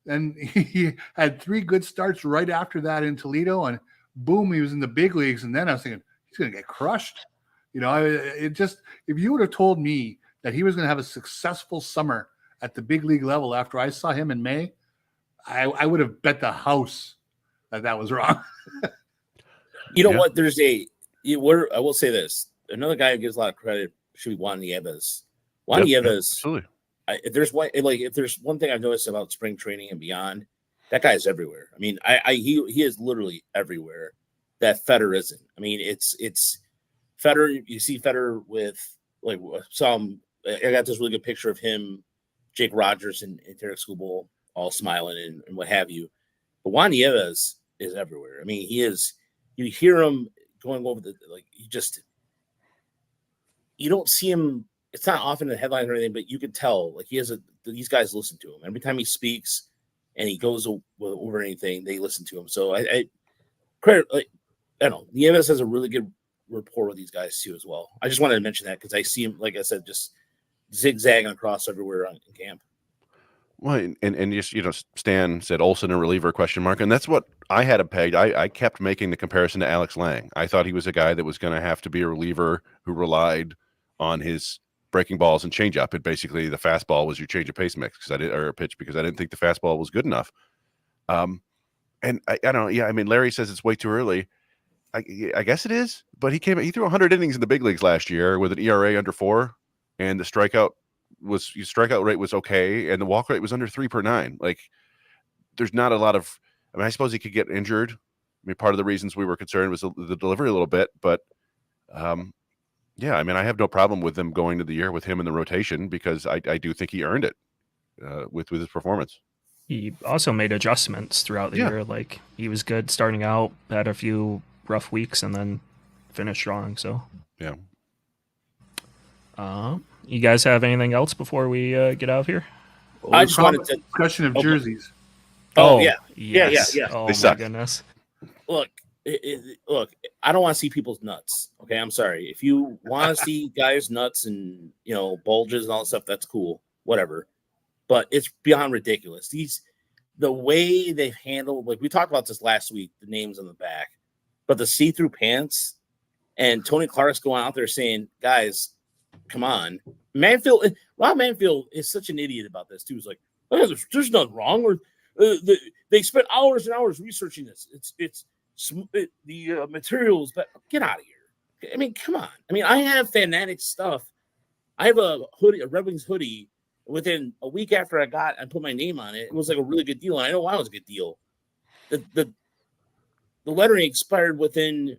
and he had 3 good starts right after that in Toledo, and boom, he was in the big leagues. And then I was thinking he's going to get crushed. If you would have told me that he was going to have a successful summer at the big league level after I saw him in May, I would have bet the house that was wrong. You know what? I will say this. Another guy who gives a lot of credit should be Juan Nieves. Juan Nieves, absolutely. If there's one thing I've noticed about spring training and beyond, that guy is everywhere. I mean, he is literally everywhere that Fetter isn't. I mean, it's Fetter. You see Fetter with I got this really good picture of him, Jake Rogers, and Tarek Skubal all smiling and what have you. But Juan Nieves is everywhere. I mean, he is. You hear him going over you don't see him. It's not often in the headlines or anything, but you can tell these guys listen to him every time he speaks, and he goes over anything. They listen to him. So I credit. I don't know. Nieves has a really good rapport with these guys too as well. I just wanted to mention that because I see him, like I said, just zigzagging across everywhere in camp. Well, and just Stan said Olsen a reliever ? And that's what I had him pegged. I kept making the comparison to Alex Lang. I thought he was a guy that was going to have to be a reliever who relied on his breaking balls and changeup. And basically, the fastball was your change of pace mix or a pitch because I didn't think the fastball was good enough. And I don't know. Yeah, I mean, Larry says it's way too early. I guess it is, but he threw 100 innings in the big leagues last year with an ERA under 4, and the strikeout rate was okay, and the walk rate was under 3 per 9. Like, there's not a lot of. I mean, I suppose he could get injured. I mean, part of the reasons we were concerned was the delivery a little bit, but yeah, I mean, I have no problem with them going to the year with him in the rotation because I do think he earned it with his performance. He also made adjustments throughout the year. Like, he was good starting out, had a few rough weeks, and then finished strong. So yeah. You guys have anything else before we get out of here? I just wanted to discussion of jerseys. Oh yeah. Yes. Yeah. Oh my goodness. Look, I don't want to see people's nuts. Okay, I'm sorry. If you want to see guys' nuts and bulges and all that stuff, that's cool. Whatever. But it's beyond ridiculous. The way they've handled, like we talked about this last week, the names on the back, but the see-through pants and Tony Clark's going out there saying, guys, come on. Rob Manfield is such an idiot about this too. He's like, oh, there's nothing wrong with they spent hours and hours researching this. The materials, but get out of here. I mean, come on. I mean, I have Fanatics stuff. I have a Red Wings hoodie. Within a week after I put my name on it, it was like a really good deal. And I know why it was a good deal. The lettering expired within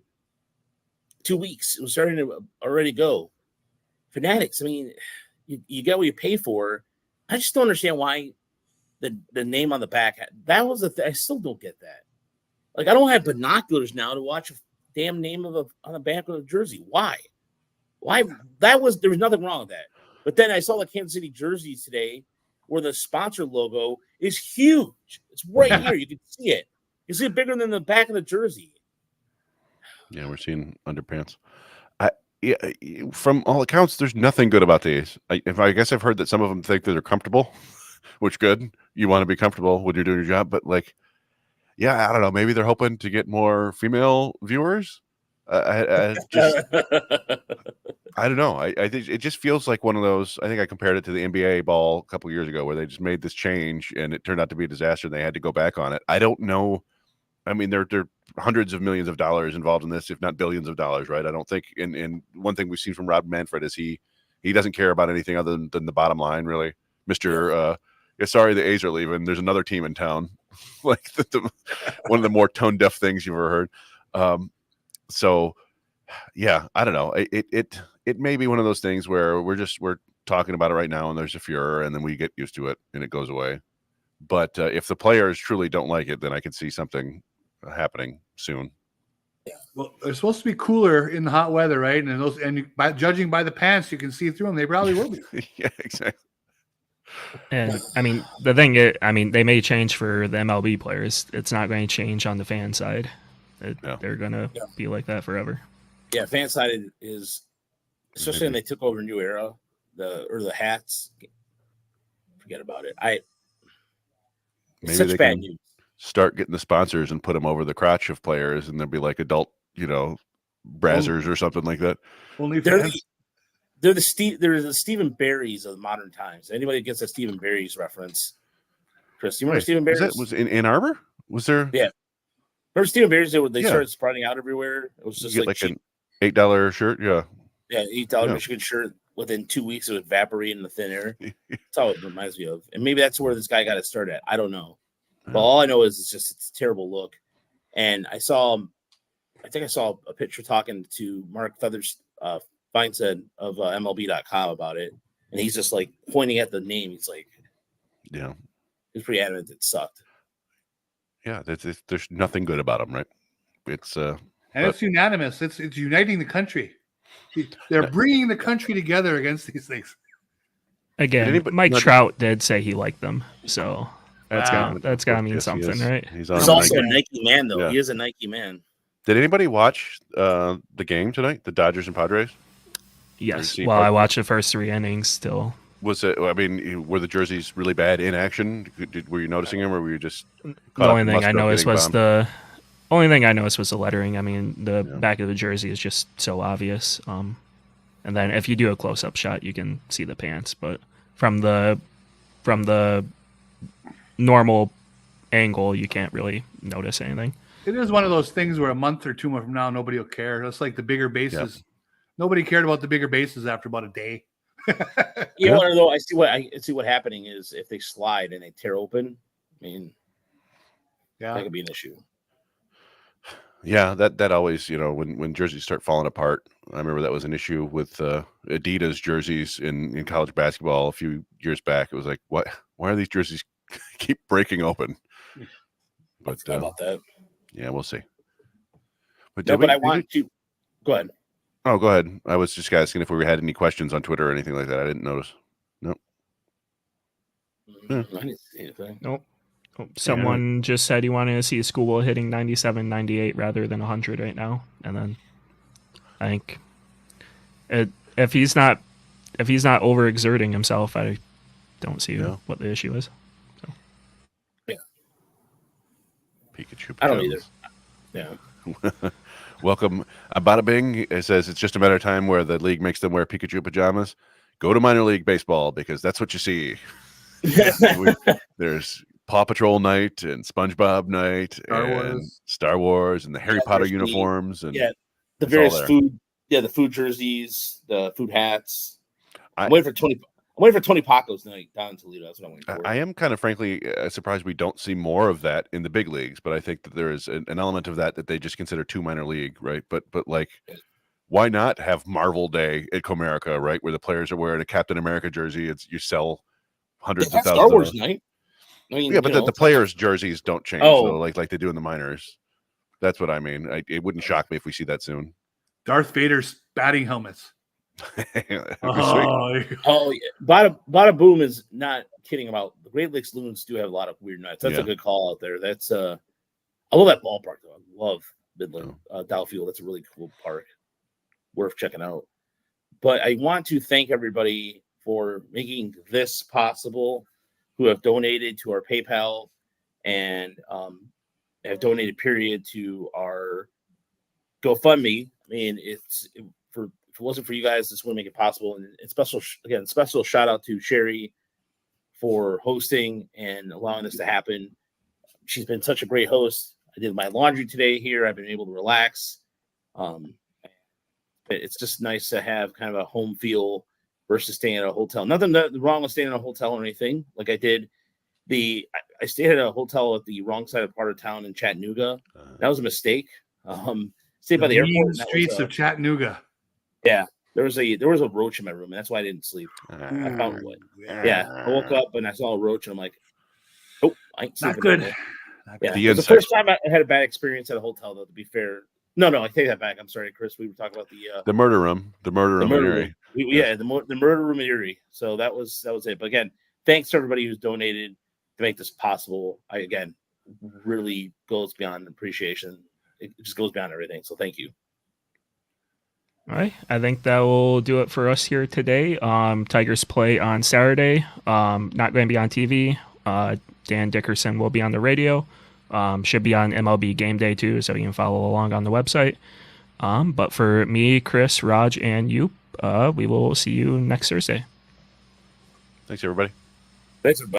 2 weeks. It was starting to already go. Fanatics, I mean, you get what you pay for. I just don't understand why the name on the back. That was I still don't get that. Like, I don't have binoculars now to watch a damn name on the back of the jersey. Why? There was nothing wrong with that. But then I saw the Kansas City jersey today where the sponsor logo is huge. It's right here. You can see it. You see it bigger than the back of the jersey. Yeah, we're seeing underpants. From all accounts, there's nothing good about these. I guess I've heard that some of them think that they're comfortable, which good. You want to be comfortable when you're doing your job. But yeah, I don't know. Maybe they're hoping to get more female viewers. I don't know. I think it just feels like one of those. I think I compared it to the NBA ball a couple of years ago where they just made this change and it turned out to be a disaster. And they had to go back on it. I don't know. I mean, there are hundreds of millions of dollars involved in this, if not billions of dollars, right? I don't think. And one thing we've seen from Rob Manfred is he doesn't care about anything other than the bottom line, really. Sorry, the A's are leaving. There's another team in town. Like one of the more tone deaf things you've ever heard. So, yeah, I don't know. It may be one of those things where we're talking about it right now, and there's a furor, and then we get used to it, and it goes away. But if the players truly don't like it, then I could see something happening soon. Yeah. Well, they're supposed to be cooler in the hot weather, right? And judging by the pants, you can see through them. They probably will be. Yeah, exactly. And I mean, the thing is, they may change for the MLB players. It's not going to change on the fan side. They're going to be like that forever. Yeah, fan side is, especially when they took over New Era, the hats. Forget about it. It's such bad news. Start getting the sponsors and put them over the crotch of players, and there'll be like adult, brazzers or something like that. Only they're the Stephen Barrys of modern times. Anybody gets a Stephen Barry's reference? Chris, you remember Stephen Barry's? Was in Ann Arbor? Was there? Yeah. Remember Stephen Barry's? They started sprouting out everywhere. It was just like an $8 shirt. Yeah. Yeah, $8 Michigan shirt. Within 2 weeks, it would evaporate in the thin air. That's how it reminds me of. And maybe that's where this guy got his start at. I don't know. But all I know is it's a terrible look. And I think I saw a picture talking to Mark Feinstein of MLB.com about it. And he's just like pointing at the name. He's like, yeah. He's pretty adamant it sucked. Yeah, there's nothing good about them, right? It's it's unanimous. It's uniting the country. They're bringing the country together against these things. Again, Mike Trout did say he liked them, so that's gotta mean something, right? He's also a Nike man, though. Yeah. He is a Nike man. Did anybody watch the game tonight, the Dodgers and Padres? Yes. Well, I watched the first 3 innings still. Was it? I mean, were the jerseys really bad in action? Were you noticing them, or were you just? The only thing I noticed was the lettering. I mean, the back of the jersey is just so obvious. And then if you do a close-up shot, you can see the pants. But from the normal angle, you can't really notice anything. It is one of those things where a month or 2 from now, nobody will care. It's like the bigger bases. Yep. Nobody cared about the bigger bases after about a day. Though I see what happening is if they slide and they tear open, I mean, that could be an issue. Yeah, that always, when jerseys start falling apart, I remember that was an issue with Adidas jerseys in college basketball a few years back. It was like, why are these jerseys keep breaking open? But about that. Yeah, we'll see. But I want to go ahead. Oh, go ahead. I was just asking if we had any questions on Twitter or anything like that. I didn't notice. Nope. I didn't see anything. Nope. Someone just said he wanted to see Schoolboy hitting 97, 98 rather than 100 right now. And then I think if he's not overexerting himself, I don't see what the issue is. So. Yeah. Pikachu. I don't either. Yeah. Welcome. Bada Bing, it says it's just a matter of time where the league makes them wear Pikachu pajamas. Go to minor league baseball because that's what you see. There's Paw Patrol night and SpongeBob night and Star Wars and the Harry Potter uniforms and the various food, the food jerseys, the food hats. I'm waiting for Tony Paco's night down in Toledo. That's what I'm waiting for. I am kind of frankly surprised we don't see more of that in the big leagues, but I think that there is an element of that they just consider too minor league, right? But like, why not have Marvel Day at Comerica, right, where the players are wearing a Captain America jersey? You sell hundreds of thousands. Star Wars night. I mean, yeah, but the players' jerseys don't change, like they do in the minors. That's what I mean. It wouldn't shock me if we see that soon. Darth Vader's batting helmets. Yeah. Bada Boom is not kidding about the Great Lakes Loons do have a lot of weird nights. That's a good call out there. That's I love that ballpark though. I love Midland Dow Field. That's a really cool park, worth checking out. But I want to thank everybody for making this possible, who have donated to our PayPal and have donated to our GoFundMe. I mean, if it wasn't for you guys, this wouldn't make it possible. And special shout out to Sherry for hosting and allowing this to happen. She's been such a great host. I did my laundry today here. I've been able to relax. It's just nice to have kind of a home feel versus staying at a hotel. Nothing wrong with staying in a hotel or anything. Like I did I stayed at a hotel at the wrong side of part of town in Chattanooga. That was a mistake. Stayed by the airport. Streets of Chattanooga. Yeah, there was a roach in my room, and that's why I didn't sleep. I found one. Yeah, I woke up and I saw a roach, and I'm like, "Oh, I ain't sleeping." Not good. Yeah, it was the first time I had a bad experience at a hotel, though. To be fair, no, I take that back. I'm sorry, Chris. We were talking about the murder room, the murder room in Erie. The murder room in Erie. So that was it. But again, thanks to everybody who's donated to make this possible. Really goes beyond appreciation. It just goes beyond everything. So thank you. All right. I think that will do it for us here today. Tigers play on Saturday. Not going to be on TV. Dan Dickerson will be on the radio. Should be on MLB Game Day too, so you can follow along on the website. But for me, Chris, Raj, and you, we will see you next Thursday. Thanks, everybody. Thanks, everybody.